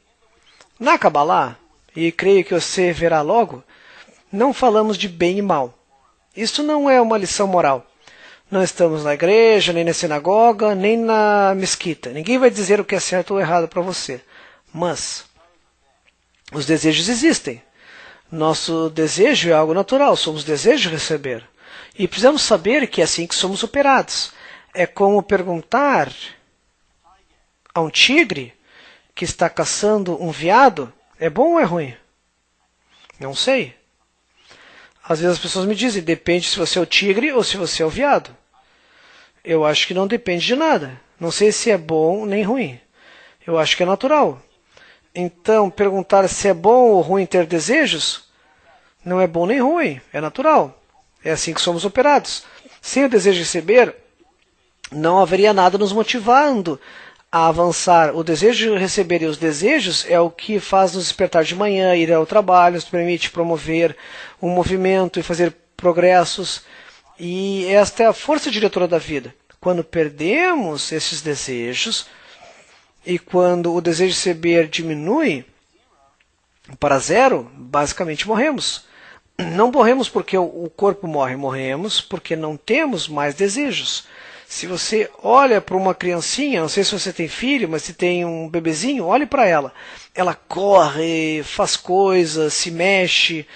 na Kabbalah, e creio que você verá logo, não falamos de bem e mal. Isso não é uma lição moral. Não estamos na igreja, nem na sinagoga, nem na mesquita. Ninguém vai dizer o que é certo ou errado para você. Mas os desejos existem. Nosso desejo é algo natural, somos desejos de receber. E precisamos saber que é assim que somos operados. É como perguntar a um tigre que está caçando um veado, é bom ou é ruim? Não sei. Às vezes as pessoas me dizem, depende se você é o tigre ou se você é o veado. Eu acho que não depende de nada. Não sei se é bom nem ruim. Eu acho que é natural. Então, perguntar se é bom ou ruim ter desejos, não é bom nem ruim, é natural. É assim que somos operados. Sem o desejo de receber, não haveria nada nos motivando a avançar. O desejo de receber e os desejos é o que faz nos despertar de manhã, ir ao trabalho, nos permite promover um movimento e fazer progressos. E esta é a força diretora da vida. Quando perdemos esses desejos e quando o desejo de receber diminui para zero, basicamente morremos. Não morremos porque o corpo morre, morremos porque não temos mais desejos. Se você olha para uma criancinha, não sei se você tem filho, mas se tem um bebezinho, olhe para ela. Ela corre, faz coisas, se mexe,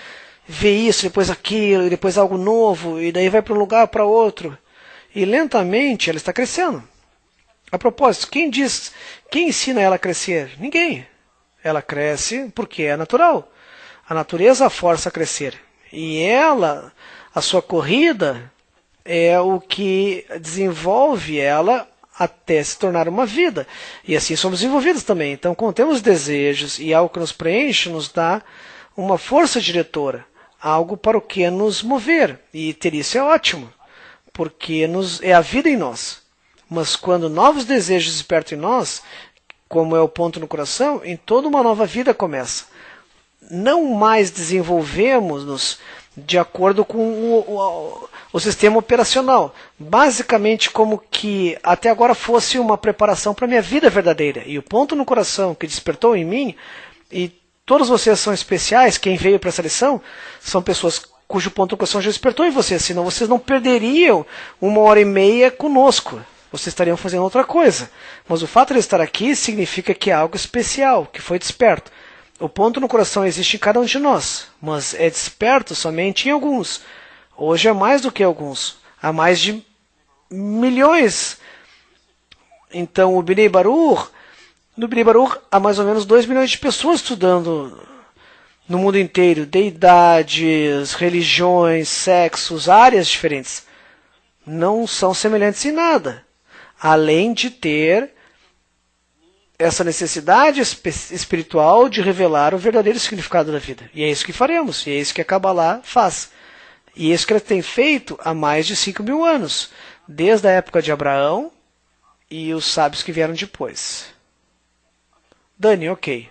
vê isso, depois aquilo, depois algo novo, e daí vai para um lugar, para outro. E lentamente ela está crescendo. A propósito, quem ensina ela a crescer? Ninguém. Ela cresce porque é natural. A natureza a força a crescer. E ela, a sua corrida, é o que desenvolve ela até se tornar uma vida. E assim somos desenvolvidos também. Então, quando temos desejos e algo que nos preenche, nos dá uma força diretora, algo para o que nos mover. E ter isso é ótimo, porque é a vida em nós. Mas quando novos desejos despertam em nós, como é o ponto no coração, em toda uma nova vida começa. Não mais desenvolvemos-nos de acordo com o sistema operacional. Basicamente como que até agora fosse uma preparação para a minha vida verdadeira. E o ponto no coração que despertou em mim, e todos vocês são especiais, quem veio para essa lição, são pessoas cujo ponto no coração já despertou em vocês, senão vocês não perderiam 1h30 conosco. Vocês estariam fazendo outra coisa. Mas o fato de estar aqui significa que é algo especial, que foi desperto. O ponto no coração existe em cada um de nós, mas é desperto somente em alguns. Hoje é mais do que alguns. Há mais de milhões. Então, no Bnei Baruch há mais ou menos 2 milhões de pessoas estudando no mundo inteiro. Deidades, religiões, sexos, áreas diferentes. Não são semelhantes em nada. Além de ter essa necessidade espiritual de revelar o verdadeiro significado da vida. E é isso que faremos, e é isso que a Kabbalah faz. E é isso que ela tem feito há mais de 5.000 anos, desde a época de Abraão e os sábios que vieram depois. Dani, ok.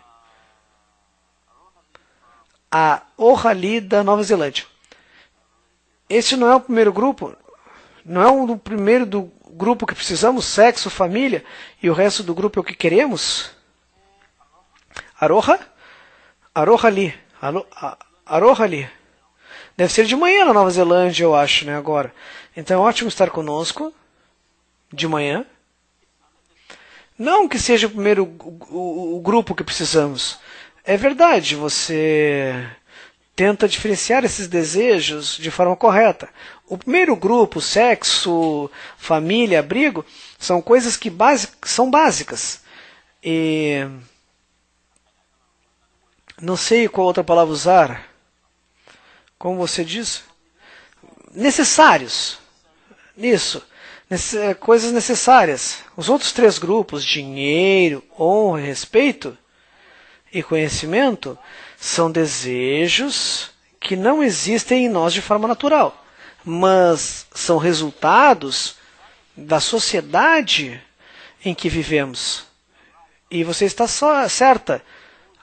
A Ohali da Nova Zelândia. Esse não é o primeiro grupo, não é o primeiro do grupo que precisamos, sexo, família, e o resto do grupo é o que queremos? Aroha? Arohali. Arohali. Deve ser de manhã na Nova Zelândia, eu acho, né, agora. Então é ótimo estar conosco, de manhã. Não que seja o primeiro o grupo que precisamos. É verdade, você tenta diferenciar esses desejos de forma correta. O primeiro grupo, sexo, família, abrigo, são coisas que são básicas. E não sei qual outra palavra usar. Como você diz? Necessários. Isso. Coisas necessárias. Os outros 3 grupos, dinheiro, honra, respeito e conhecimento, são desejos que não existem em nós de forma natural, mas são resultados da sociedade em que vivemos. E você está certa.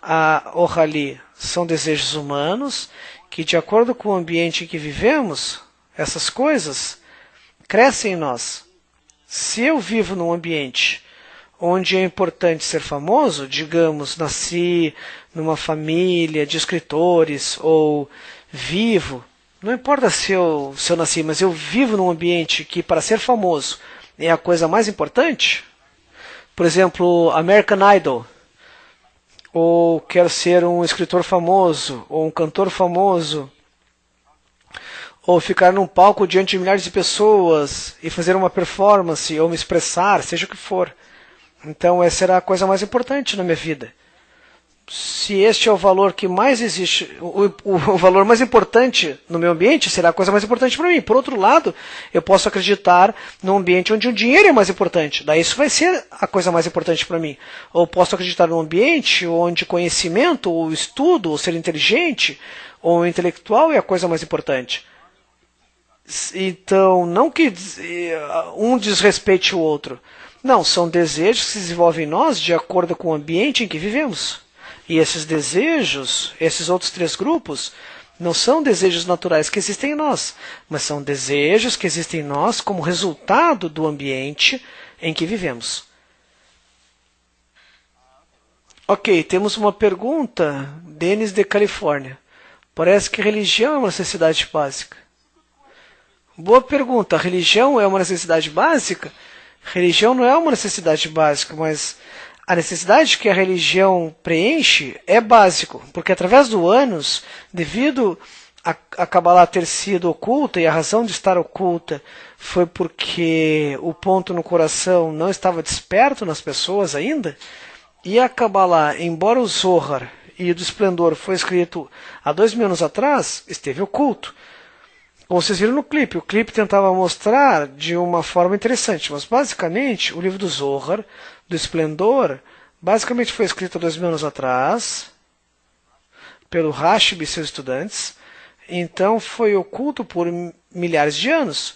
A Ohali são desejos humanos que, de acordo com o ambiente em que vivemos, essas coisas crescem em nós. Se eu vivo num ambiente onde é importante ser famoso, digamos, nasci numa família de escritores ou vivo, não importa se eu nasci, mas eu vivo num ambiente que para ser famoso é a coisa mais importante, por exemplo, American Idol, ou quero ser um escritor famoso, ou um cantor famoso, ou ficar num palco diante de milhares de pessoas e fazer uma performance, ou me expressar, seja o que for. Então essa será a coisa mais importante na minha vida. se este é o valor que mais existe, o valor mais importante no meu ambiente, será a coisa mais importante para mim. Por outro lado, eu posso acreditar num ambiente onde o dinheiro é mais importante. Daí isso vai ser a coisa mais importante para mim. Ou posso acreditar num ambiente onde conhecimento, ou estudo, ou ser inteligente, ou intelectual é a coisa mais importante. Então, não que um desrespeite o outro. Não, são desejos que se desenvolvem em nós de acordo com o ambiente em que vivemos. E esses desejos, esses outros 3 grupos, não são desejos naturais que existem em nós, mas são desejos que existem em nós como resultado do ambiente em que vivemos. Ok, temos uma pergunta, Denis de Califórnia. Parece que religião é uma necessidade básica. Boa pergunta, a religião é uma necessidade básica? Religião não é uma necessidade básica, mas a necessidade que a religião preenche é básico, porque através do ânus, devido a Kabbalah ter sido oculta, e a razão de estar oculta foi porque o ponto no coração não estava desperto nas pessoas ainda, e a Kabbalah, embora o Zohar e o do Esplendor foi escrito há 2000 anos atrás, esteve oculto. Como vocês viram no clipe, o clipe tentava mostrar de uma forma interessante, mas basicamente o livro do Zohar, do Esplendor, basicamente foi escrito há 2000 anos atrás, pelo Rashbi e seus estudantes, então foi oculto por milhares de anos,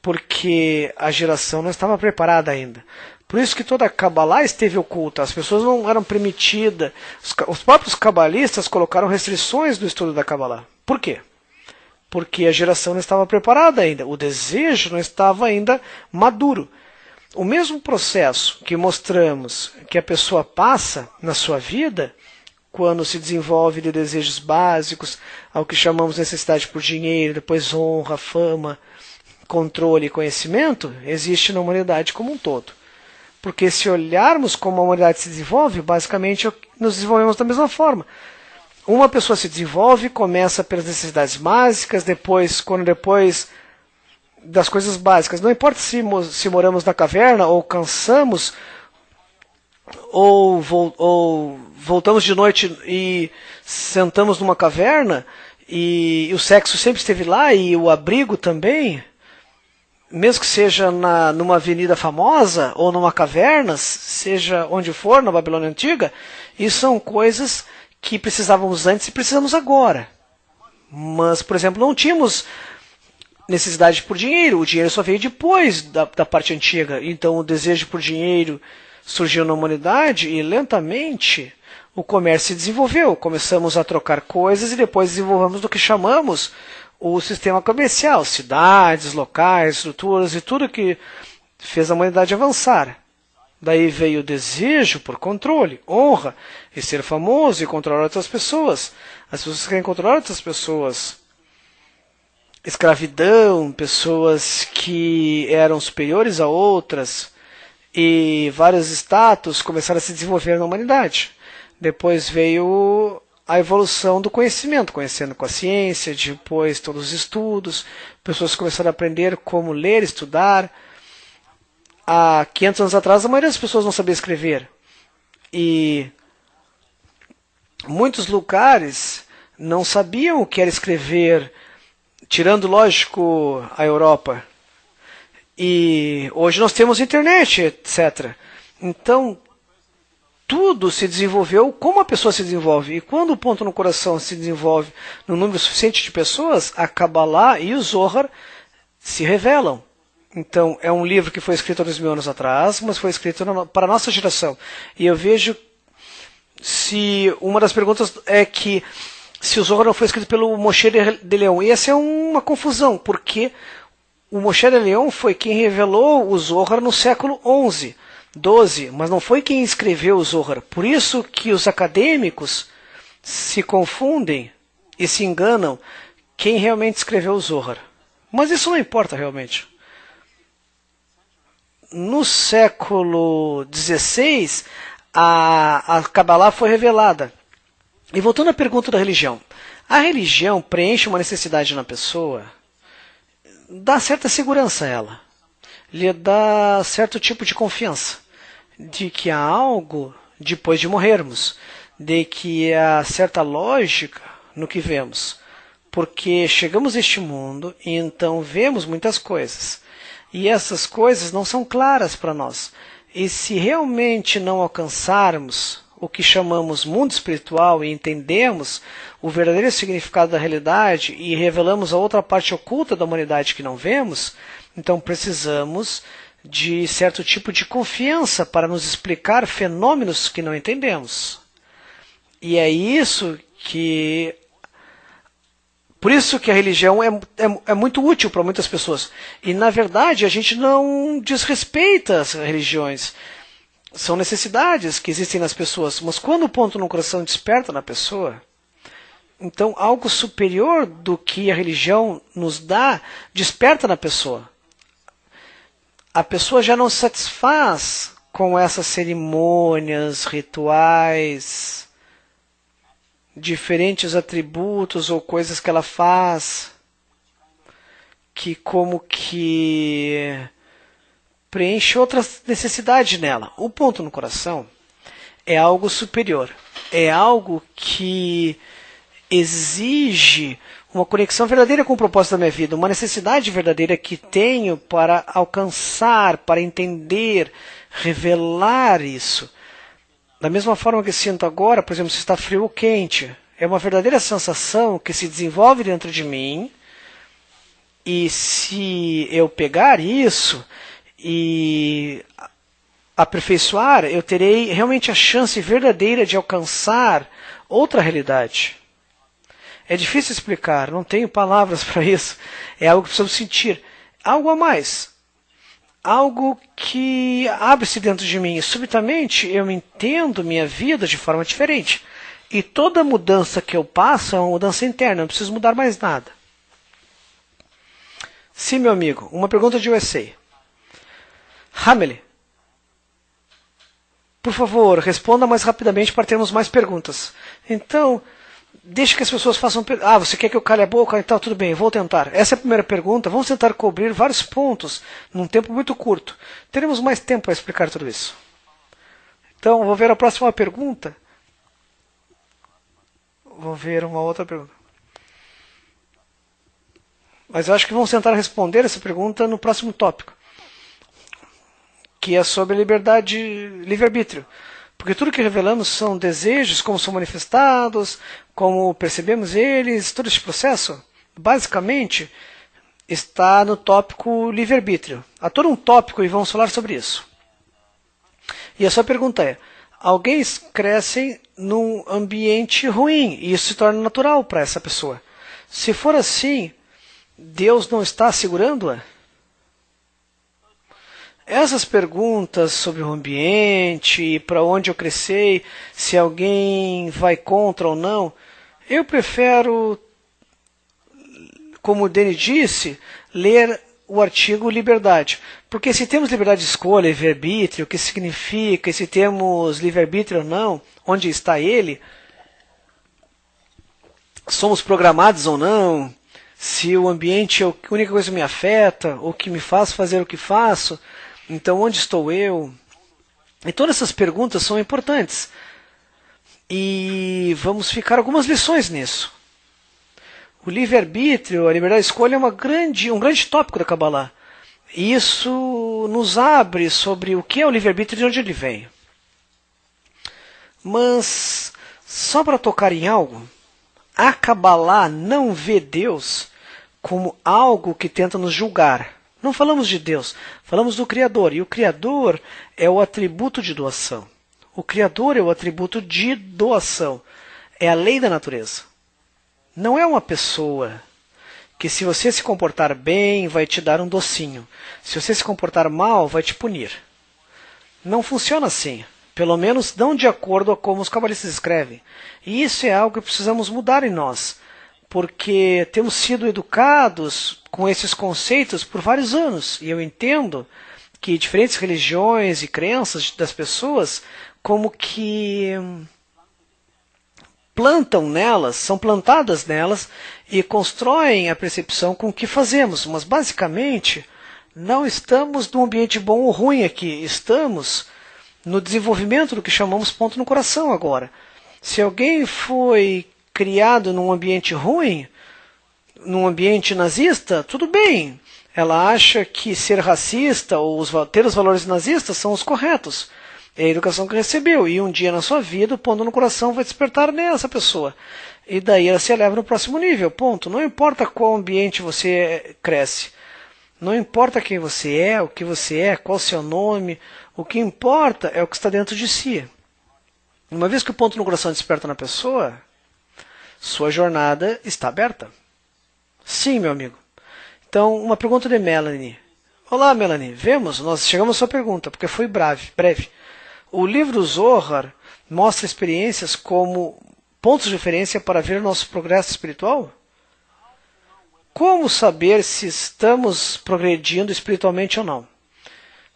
porque a geração não estava preparada ainda. Por isso que toda a Kabbalah esteve oculta, as pessoas não eram permitidas, os próprios cabalistas colocaram restrições no estudo da Kabbalah. Por quê? Porque a geração não estava preparada ainda, o desejo não estava ainda maduro. O mesmo processo que mostramos que a pessoa passa na sua vida, quando se desenvolve de desejos básicos, ao que chamamos de necessidade por dinheiro, depois honra, fama, controle e conhecimento, existe na humanidade como um todo. Porque se olharmos como a humanidade se desenvolve, basicamente nos desenvolvemos da mesma forma. Uma pessoa se desenvolve, começa pelas necessidades básicas, depois das coisas básicas. Não importa se moramos na caverna, ou cansamos, ou voltamos de noite e sentamos numa caverna, e o sexo sempre esteve lá, e o abrigo também, mesmo que seja numa avenida famosa, ou numa caverna, seja onde for, na Babilônia Antiga, isso são coisas que precisávamos antes e precisamos agora. Mas, por exemplo, não tínhamos necessidade por dinheiro. O dinheiro só veio depois da parte antiga. Então o desejo por dinheiro surgiu na humanidade e lentamente o comércio se desenvolveu. Começamos a trocar coisas e depois desenvolvemos o que chamamos o sistema comercial. Cidades, locais, estruturas e tudo que fez a humanidade avançar. Daí veio o desejo por controle, honra, e ser famoso e controlar outras pessoas. As pessoas querem controlar outras pessoas. Escravidão, pessoas que eram superiores a outras, e vários status começaram a se desenvolver na humanidade. Depois veio a evolução do conhecimento, conhecendo com a ciência, depois todos os estudos, pessoas começaram a aprender como ler, estudar. Há 500 anos atrás, a maioria das pessoas não sabia escrever. E muitos lugares não sabiam o que era escrever, tirando, lógico, a Europa. E hoje nós temos internet, etc. Então, tudo se desenvolveu como a pessoa se desenvolve. E quando o ponto no coração se desenvolve no número suficiente de pessoas, a Kabbalah e o Zohar se revelam. Então, é um livro que foi escrito há 2000 anos atrás, mas foi escrito para a nossa geração. E eu vejo se uma das perguntas é que se o Zohar não foi escrito pelo Moshe de Leon. E essa é uma confusão, porque o Moshe de Leon foi quem revelou o Zohar no século XI, XII, mas não foi quem escreveu o Zohar. Por isso que os acadêmicos se confundem e se enganam quem realmente escreveu o Zohar. Mas isso não importa realmente. No século XVI, a Kabbalah foi revelada. E voltando à pergunta da religião. A religião preenche uma necessidade na pessoa, dá certa segurança a ela, lhe dá certo tipo de confiança, de que há algo depois de morrermos, de que há certa lógica no que vemos, porque chegamos a este mundo e então vemos muitas coisas, e essas coisas não são claras para nós. E se realmente não alcançarmos o que chamamos mundo espiritual e entendemos o verdadeiro significado da realidade e revelamos a outra parte oculta da humanidade que não vemos, então precisamos de certo tipo de confiança para nos explicar fenômenos que não entendemos. E é isso que... Por isso que a religião é muito útil para muitas pessoas. E, na verdade, a gente não desrespeita as religiões. São necessidades que existem nas pessoas. Mas quando o ponto no coração desperta na pessoa, então algo superior do que a religião nos dá desperta na pessoa. A pessoa já não se satisfaz com essas cerimônias, rituais, diferentes atributos ou coisas que ela faz, que como que preenche outras necessidades nela. O ponto no coração é algo superior, é algo que exige uma conexão verdadeira com o propósito da minha vida, uma necessidade verdadeira que tenho para alcançar, para entender, revelar isso. Da mesma forma que sinto agora, por exemplo, se está frio ou quente, é uma verdadeira sensação que se desenvolve dentro de mim, e se eu pegar isso e aperfeiçoar, eu terei realmente a chance verdadeira de alcançar outra realidade. É difícil explicar, não tenho palavras para isso, é algo que precisamos sentir, algo a mais. Algo que abre-se dentro de mim e subitamente eu entendo minha vida de forma diferente. E toda mudança que eu passo é uma mudança interna, não preciso mudar mais nada. Sim, meu amigo, uma pergunta de USA. Hameli, por favor, responda mais rapidamente para termos mais perguntas. Então, deixe que as pessoas façam... você quer que eu cale a boca? Então, tudo bem, vou tentar. Essa é a primeira pergunta. Vamos tentar cobrir vários pontos num tempo muito curto. Teremos mais tempo para explicar tudo isso. Então, vou ver a próxima pergunta. Vou ver uma outra pergunta. Mas eu acho que vamos tentar responder essa pergunta no próximo tópico, que é sobre liberdade, livre-arbítrio. Porque tudo que revelamos são desejos, como são manifestados, como percebemos eles, todo esse processo, basicamente, está no tópico livre-arbítrio. Há todo um tópico e vamos falar sobre isso. E a sua pergunta é, alguém cresce num ambiente ruim e isso se torna natural para essa pessoa. Se for assim, Deus não está segurando-a? Essas perguntas sobre o ambiente, para onde eu cresci, se alguém vai contra ou não, eu prefiro, como o Danny disse, ler o artigo liberdade. Porque se temos liberdade de escolha, livre-arbítrio, o que significa, e se temos livre-arbítrio ou não, onde está ele, somos programados ou não, se o ambiente é a única coisa que me afeta, ou que me faz fazer o que faço, então onde estou eu? E todas essas perguntas são importantes. E vamos ficar algumas lições nisso. O livre-arbítrio, a liberdade de escolha é um grande tópico da Kabbalah. E isso nos abre sobre o que é o livre-arbítrio e de onde ele vem. Mas, só para tocar em algo, a Kabbalah não vê Deus como algo que tenta nos julgar. Não falamos de Deus, falamos do Criador. E o Criador é o atributo de doação. O Criador é o atributo de doação. É a lei da natureza. Não é uma pessoa que, se você se comportar bem, vai te dar um docinho. Se você se comportar mal, vai te punir. Não funciona assim. Pelo menos não de acordo com como os cabalistas escrevem. E isso é algo que precisamos mudar em nós. Porque temos sido educados com esses conceitos por vários anos. E eu entendo que diferentes religiões e crenças das pessoas como que plantam nelas, são plantadas nelas e constroem a percepção com o que fazemos. Mas basicamente não estamos num ambiente bom ou ruim aqui. Estamos no desenvolvimento do que chamamos ponto no coração agora. Se alguém foi criado num ambiente ruim, num ambiente nazista, tudo bem. Ela acha que ser racista ou ter os valores nazistas são os corretos. É a educação que recebeu. E um dia na sua vida, o ponto no coração vai despertar nessa pessoa. E daí ela se eleva no próximo nível. Ponto. Não importa qual ambiente você cresce. Não importa quem você é, o que você é, qual o seu nome. O que importa é o que está dentro de si. Uma vez que o ponto no coração desperta na pessoa, sua jornada está aberta. Sim, meu amigo. Então, uma pergunta de Melanie. Olá, Melanie. Vemos, nós chegamos à sua pergunta, porque foi breve. O livro Zohar mostra experiências como pontos de referência para ver nosso progresso espiritual? Como saber se estamos progredindo espiritualmente ou não?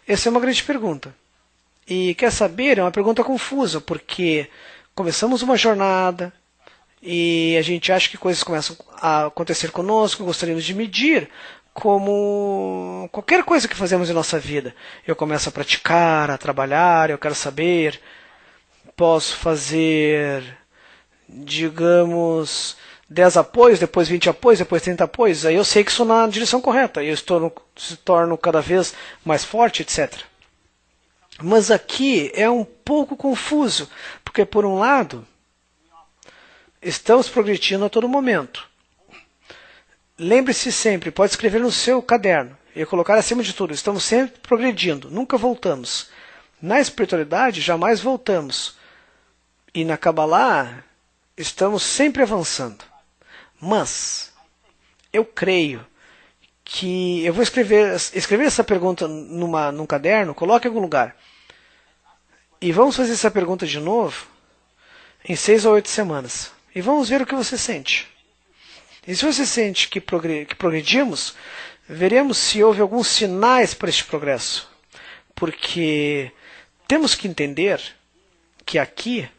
Essa é uma grande pergunta. E quer saber, é uma pergunta confusa, porque começamos uma jornada e a gente acha que coisas começam a acontecer conosco, gostaríamos de medir, como qualquer coisa que fazemos em nossa vida. Eu começo a praticar, a trabalhar, eu quero saber, posso fazer, digamos, 10 apoios, depois 20 apoios, depois 30 apoios, aí eu sei que estou na direção correta, eu se torno cada vez mais forte, etc. Mas aqui é um pouco confuso, porque por um lado, estamos progredindo a todo momento. Lembre-se sempre, pode escrever no seu caderno e colocar acima de tudo, estamos sempre progredindo, nunca voltamos. Na espiritualidade, jamais voltamos. E na Kabbalah, estamos sempre avançando. Mas, eu creio que eu vou escrever essa pergunta num caderno, coloque em algum lugar. E vamos fazer essa pergunta de novo em 6 ou 8 semanas. E vamos ver o que você sente. E se você sente que progredimos, veremos se houve alguns sinais para este progresso. Porque temos que entender que aqui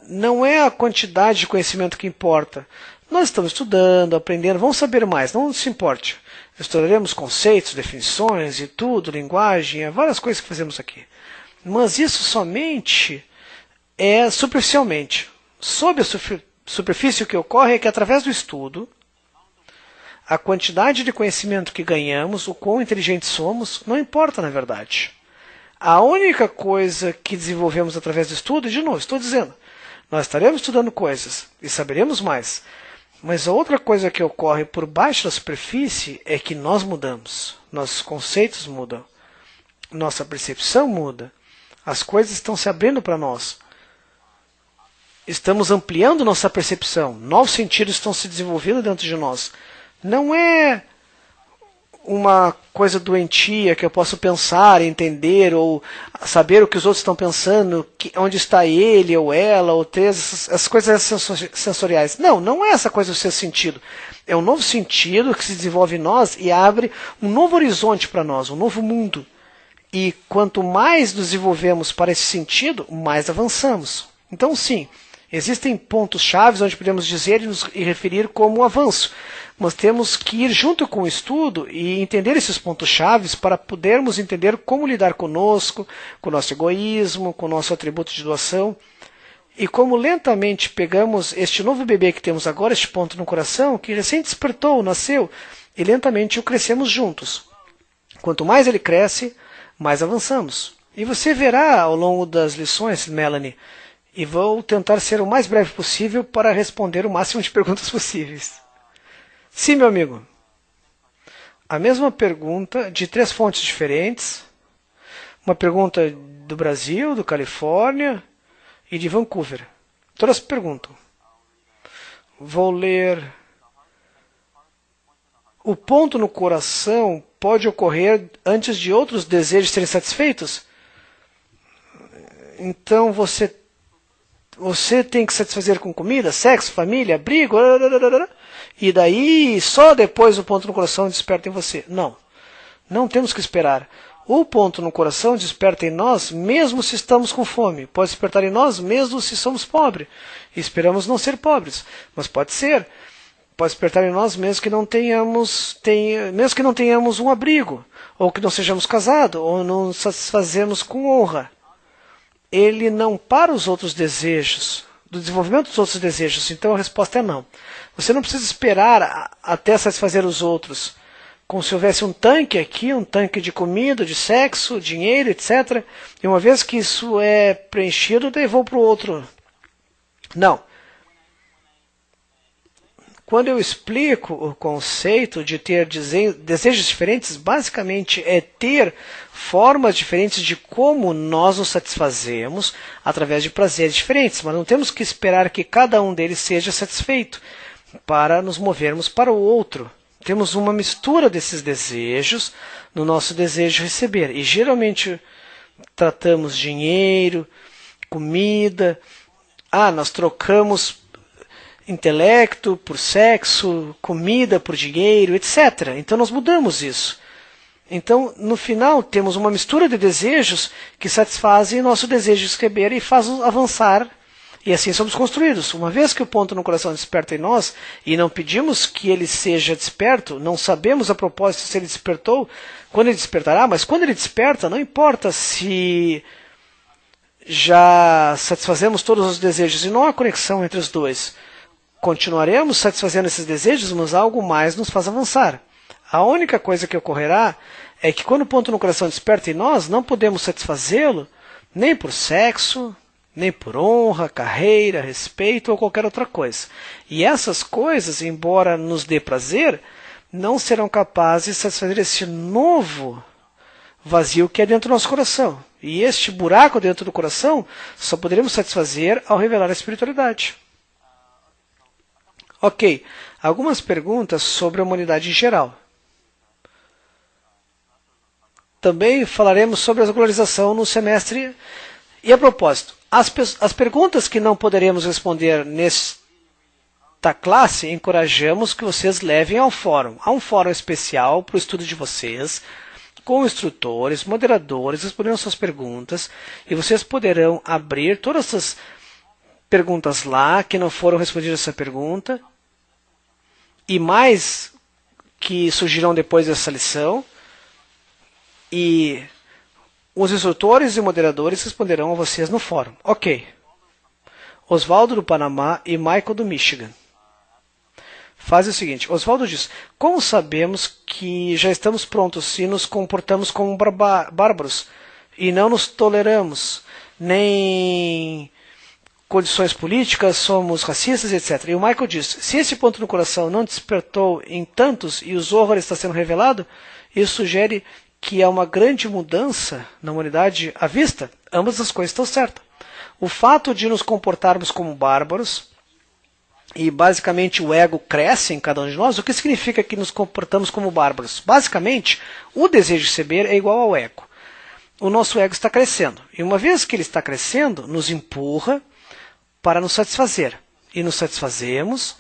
não é a quantidade de conhecimento que importa. Nós estamos estudando, aprendendo, vamos saber mais, não se importe. Estudaremos conceitos, definições e tudo, linguagem, várias coisas que fazemos aqui. Mas isso somente é superficialmente. Sob a superfície, o que ocorre é que, através do estudo, a quantidade de conhecimento que ganhamos, o quão inteligentes somos, não importa na verdade. A única coisa que desenvolvemos através do estudo, de novo, estou dizendo, nós estaremos estudando coisas e saberemos mais. Mas a outra coisa que ocorre por baixo da superfície é que nós mudamos. Nossos conceitos mudam. Nossa percepção muda. As coisas estão se abrindo para nós. Estamos ampliando nossa percepção. Novos sentidos estão se desenvolvendo dentro de nós. Não é uma coisa doentia que eu posso pensar, entender ou saber o que os outros estão pensando, onde está ele ou ela, ou ter essas coisas sensoriais. Não é essa coisa do seu sentido. É um novo sentido que se desenvolve em nós e abre um novo horizonte para nós, um novo mundo. E quanto mais nos desenvolvemos para esse sentido, mais avançamos. Então, sim, existem pontos chaves onde podemos dizer e referir como um avanço. Mas temos que ir junto com o estudo e entender esses pontos chaves para podermos entender como lidar conosco, com o nosso egoísmo, com o nosso atributo de doação. E como lentamente pegamos este novo bebê que temos agora, este ponto no coração, que recém despertou, nasceu, e lentamente o crescemos juntos. Quanto mais ele cresce, mais avançamos. E você verá ao longo das lições, Melanie, e vou tentar ser o mais breve possível para responder o máximo de perguntas possíveis. Sim, meu amigo. A mesma pergunta de 3 fontes diferentes. Uma pergunta do Brasil, do Califórnia e de Vancouver. Todas perguntam. Vou ler. O ponto no coração pode ocorrer antes de outros desejos serem satisfeitos? Então você tem que satisfazer com comida, sexo, família, abrigo, e daí só depois o ponto no coração desperta em você. Não temos que esperar. O ponto no coração desperta em nós mesmo se estamos com fome. Pode despertar em nós mesmo se somos pobres. E esperamos não ser pobres, mas pode ser. Pode despertar em nós mesmo que não tenhamos um abrigo, ou que não sejamos casados, ou não nos satisfazemos com honra. ele não para os outros desejos, do desenvolvimento dos outros desejos. Então a resposta é não. Você não precisa esperar até satisfazer os outros, como se houvesse um tanque aqui, um tanque de comida, de sexo, dinheiro, etc. E uma vez que isso é preenchido, daí vou para o outro. Não. Quando eu explico o conceito de ter desejos diferentes, basicamente é ter formas diferentes de como nós nos satisfazemos através de prazeres diferentes, mas não temos que esperar que cada um deles seja satisfeito para nos movermos para o outro. Temos uma mistura desses desejos no nosso desejo de receber, e geralmente tratamos dinheiro, comida, nós trocamos intelecto por sexo, comida por dinheiro, etc. Então nós mudamos isso. Então, no final, temos uma mistura de desejos que satisfazem nosso desejo de receber e faz-nos avançar. E assim somos construídos. Uma vez que o ponto no coração desperta em nós, e não pedimos que ele seja desperto, não sabemos a propósito se ele despertou, quando ele despertará, mas quando ele desperta, não importa se já satisfazemos todos os desejos, e não há conexão entre os dois. Continuaremos satisfazendo esses desejos, mas algo mais nos faz avançar. A única coisa que ocorrerá é que quando o ponto no coração desperta em nós, não podemos satisfazê-lo nem por sexo, nem por honra, carreira, respeito ou qualquer outra coisa. E essas coisas, embora nos dê prazer, não serão capazes de satisfazer esse novo vazio que é dentro do nosso coração. E este buraco dentro do coração só poderemos satisfazer ao revelar a espiritualidade. Ok, algumas perguntas sobre a humanidade em geral. Também falaremos sobre a regularização no semestre. E a propósito, as perguntas que não poderemos responder nesta classe, encorajamos que vocês levem ao fórum. Há um fórum especial para o estudo de vocês, com instrutores, moderadores, respondendo suas perguntas, e vocês poderão abrir todas essas perguntas lá que não foram respondidas essa pergunta, e mais que surgirão depois dessa lição, e os instrutores e moderadores responderão a vocês no fórum. Ok. Oswaldo do Panamá e Michael do Michigan. Faz o seguinte, Oswaldo diz, como sabemos que já estamos prontos se nos comportamos como bárbaros e não nos toleramos, nem condições políticas, somos racistas, etc. E o Michael diz, se esse ponto no coração não despertou em tantos e o Zohar está sendo revelado, isso sugere que há uma grande mudança na humanidade à vista. Ambas as coisas estão certas. O fato de nos comportarmos como bárbaros, e basicamente o ego cresce em cada um de nós, o que significa que nos comportamos como bárbaros? Basicamente, o desejo de receber é igual ao ego. O nosso ego está crescendo. E uma vez que ele está crescendo, nos empurra para nos satisfazer. E nos satisfazemos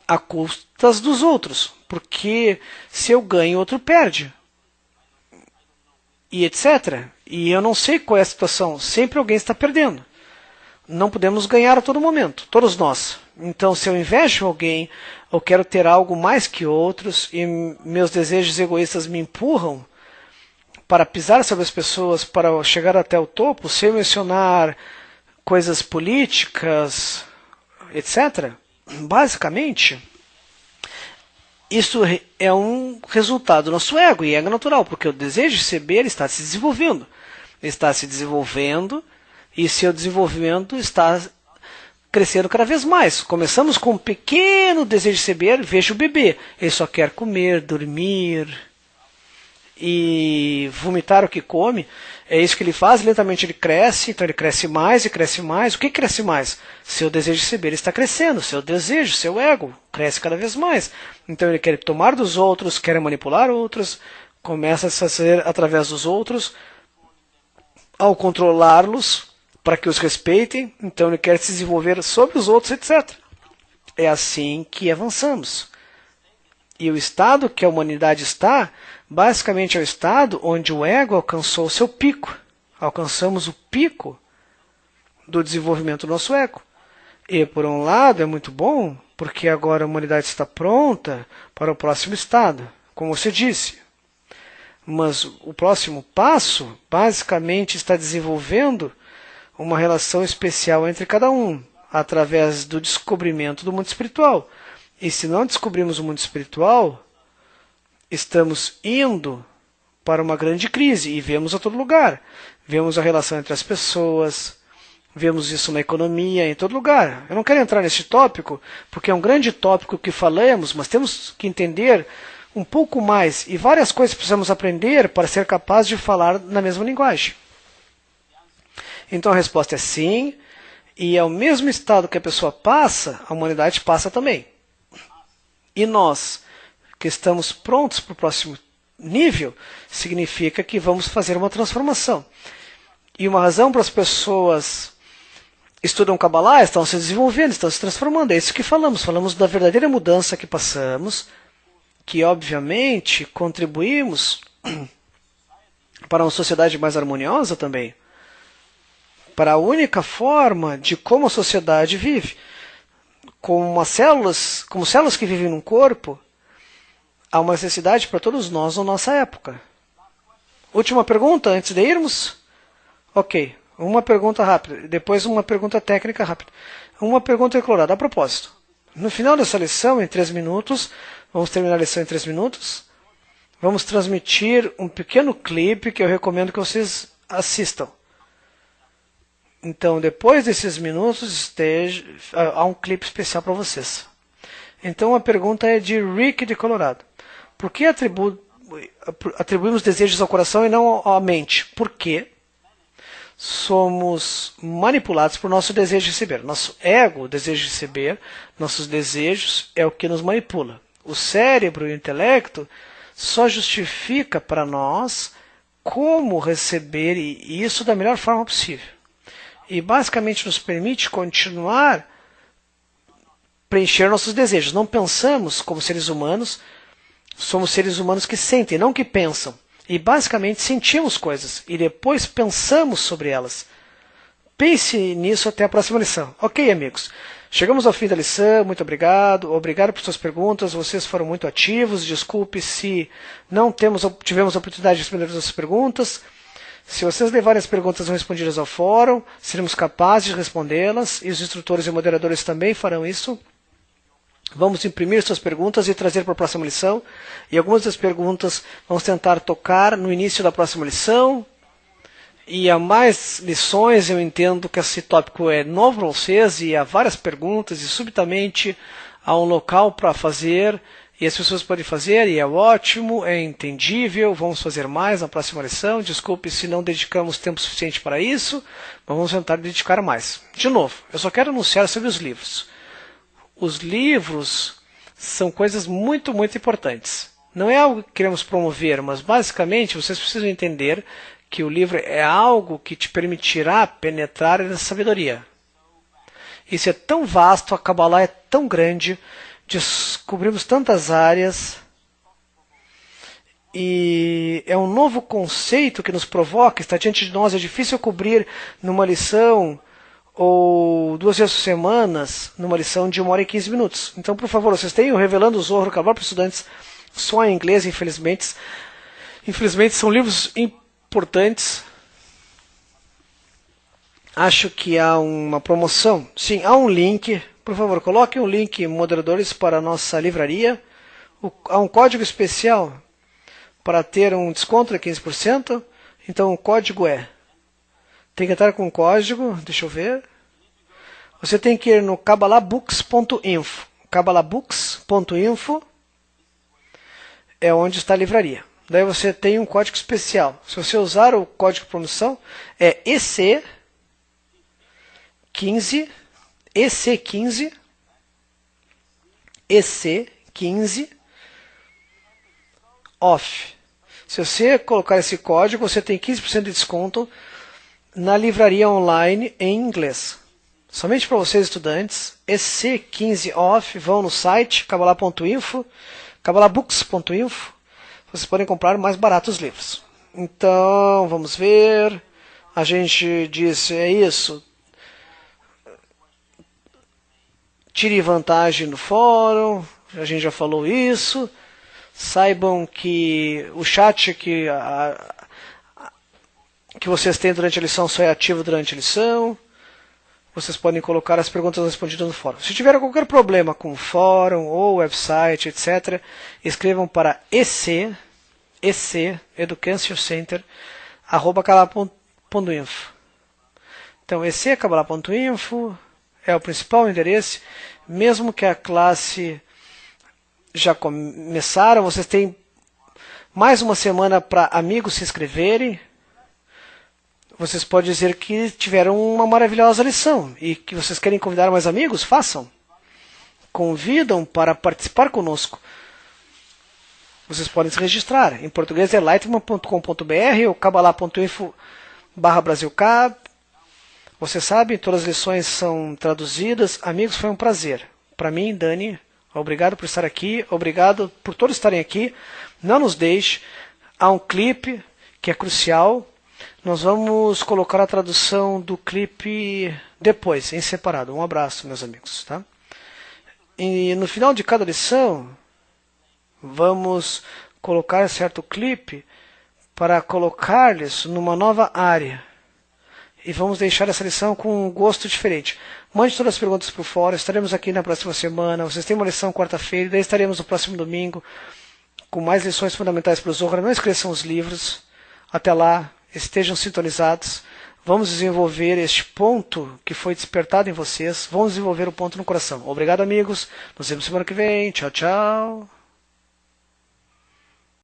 a custas dos outros. Porque se eu ganho, outro perde. E etc. E eu não sei qual é a situação. Sempre alguém está perdendo. Não podemos ganhar a todo momento. Todos nós. Então, se eu invejo alguém, eu quero ter algo mais que outros, e meus desejos egoístas me empurram para pisar sobre as pessoas, para chegar até o topo, sem mencionar coisas políticas, etc. Basicamente, isso é um resultado do nosso ego, e ego natural, porque o desejo de receber está se desenvolvendo. Está se desenvolvendo, e seu desenvolvimento está crescendo cada vez mais. Começamos com um pequeno desejo de receber, veja o bebê. Ele só quer comer, dormir e vomitar o que come. É isso que ele faz, lentamente ele cresce, então ele cresce mais e cresce mais. O que cresce mais? Seu desejo de receber está crescendo, seu desejo, seu ego cresce cada vez mais. Então ele quer tomar dos outros, quer manipular outros, começa a se fazer através dos outros. Ao controlá-los, para que os respeitem, então ele quer se desenvolver sobre os outros, etc. É assim que avançamos. E o estado que a humanidade está, basicamente é o estado onde o ego alcançou o seu pico. Alcançamos o pico do desenvolvimento do nosso ego. E por um lado é muito bom, porque agora a humanidade está pronta para o próximo estado, como você disse. Mas o próximo passo, basicamente, está desenvolvendo uma relação especial entre cada um, através do descobrimento do mundo espiritual. E se não descobrimos o mundo espiritual, estamos indo para uma grande crise e vemos a todo lugar. Vemos a relação entre as pessoas, vemos isso na economia, em todo lugar. Eu não quero entrar nesse tópico, porque é um grande tópico que falamos, mas temos que entender um pouco mais e várias coisas precisamos aprender para ser capaz de falar na mesma linguagem. Então a resposta é sim, e é o mesmo estado que a pessoa passa, a humanidade passa também. E nós, que estamos prontos para o próximo nível, significa que vamos fazer uma transformação. E uma razão para as pessoas estudam Kabbalah, estão se desenvolvendo, estão se transformando. É isso que falamos. Falamos da verdadeira mudança que passamos, que obviamente contribuímos para uma sociedade mais harmoniosa também. Para a única forma de como a sociedade vive. Como células que vivem num corpo, há uma necessidade para todos nós na nossa época. Última pergunta, antes de irmos? Ok, uma pergunta rápida, depois uma pergunta técnica rápida. Uma pergunta eclorada, a propósito. No final dessa lição, em 3 minutos, vamos terminar a lição em 3 minutos, vamos transmitir um pequeno clipe que eu recomendo que vocês assistam. Então, depois desses minutos, há um clipe especial para vocês. Então, a pergunta é de Rick de Colorado. Por que atribuímos desejos ao coração e não à mente? Por quê? Somos manipulados por nosso desejo de receber. Nosso ego, desejo de receber, nossos desejos é o que nos manipula. O cérebro e o intelecto só justifica para nós como receber isso da melhor forma possível. E basicamente nos permite continuar preencher nossos desejos. Não pensamos como seres humanos, somos seres humanos que sentem, não que pensam. E basicamente sentimos coisas e depois pensamos sobre elas. Pense nisso até a próxima lição. Ok, amigos? Chegamos ao fim da lição, muito obrigado. Obrigado por suas perguntas, vocês foram muito ativos. Desculpe se não tivemos a oportunidade de responder as suas perguntas. Se vocês levarem as perguntas não respondidas ao fórum, seremos capazes de respondê-las e os instrutores e moderadores também farão isso. Vamos imprimir suas perguntas e trazer para a próxima lição. E algumas das perguntas vamos tentar tocar no início da próxima lição. E há mais lições, eu entendo que esse tópico é novo para vocês e há várias perguntas e subitamente há um local para fazer e as pessoas podem fazer e é ótimo, é entendível, vamos fazer mais na próxima lição. Desculpe se não dedicamos tempo suficiente para isso, mas vamos tentar dedicar mais. De novo, eu só quero anunciar sobre os livros. Os livros são coisas muito, muito importantes. Não é algo que queremos promover, mas basicamente vocês precisam entender que o livro é algo que te permitirá penetrar nessa sabedoria. Isso é tão vasto, a Kabbalah é tão grande, descobrimos tantas áreas, e é um novo conceito que nos provoca, está diante de nós, é difícil cobrir numa lição ou 2 vezes por semana, numa lição de 1 hora e 15 minutos. Então, por favor, vocês tenham Revelando o Zohar Kabbalah para estudantes só em inglês, infelizmente. Infelizmente, são livros importantes. Acho que há uma promoção. Sim, há um link. Por favor, coloque um link, moderadores, para a nossa livraria. Há um código especial para ter um desconto de 15%. Então, o código tem que entrar com o código, deixa eu ver. Você tem que ir no kabbalahbooks.info. kabbalahbooks.info é onde está a livraria. Daí você tem um código especial. Se você usar o código de promoção, é EC15, EC15 off. Se você colocar esse código, você tem 15% de desconto na livraria online em inglês. Somente para vocês, estudantes, EC15 off, vão no site kabbalah.info, kabbalahbooks.info. Vocês podem comprar mais baratos livros. Então, vamos ver. A gente disse, é isso. Tire vantagem no fórum. A gente já falou isso. Saibam que o chat que que vocês têm durante a lição só é ativo durante a lição. Vocês podem colocar as perguntas respondidas no fórum. Se tiver qualquer problema com o fórum ou website, etc., escrevam para EC Education Center, @cabalá.info. Então, ec@cabalá.info é o principal endereço. Mesmo que a classe já começaram, vocês têm mais uma semana para amigos se inscreverem. Vocês podem dizer que tiveram uma maravilhosa lição e que vocês querem convidar mais amigos? Façam. Convidam para participar conosco. Vocês podem se registrar. Em português é lightman.com.br ou cabalá.info/brasilcab. Você sabe, todas as lições são traduzidas. Amigos, foi um prazer. Para mim, Dani, obrigado por estar aqui. Obrigado por todos estarem aqui. Não nos deixe. Há um clipe que é crucial. Nós vamos colocar a tradução do clipe depois, em separado. Um abraço, meus amigos. Tá? E no final de cada lição, vamos colocar certo clipe para colocar-lhes numa nova área. E vamos deixar essa lição com um gosto diferente. Mande todas as perguntas por fora. Estaremos aqui na próxima semana. Vocês têm uma lição quarta-feira. Daí estaremos no próximo domingo com mais lições fundamentais para o Zohar. Não esqueçam os livros. Até lá, estejam sintonizados. Vamos desenvolver este ponto que foi despertado em vocês. Vamos desenvolver o ponto no coração. Obrigado, amigos. Nos vemos semana que vem. Tchau, tchau.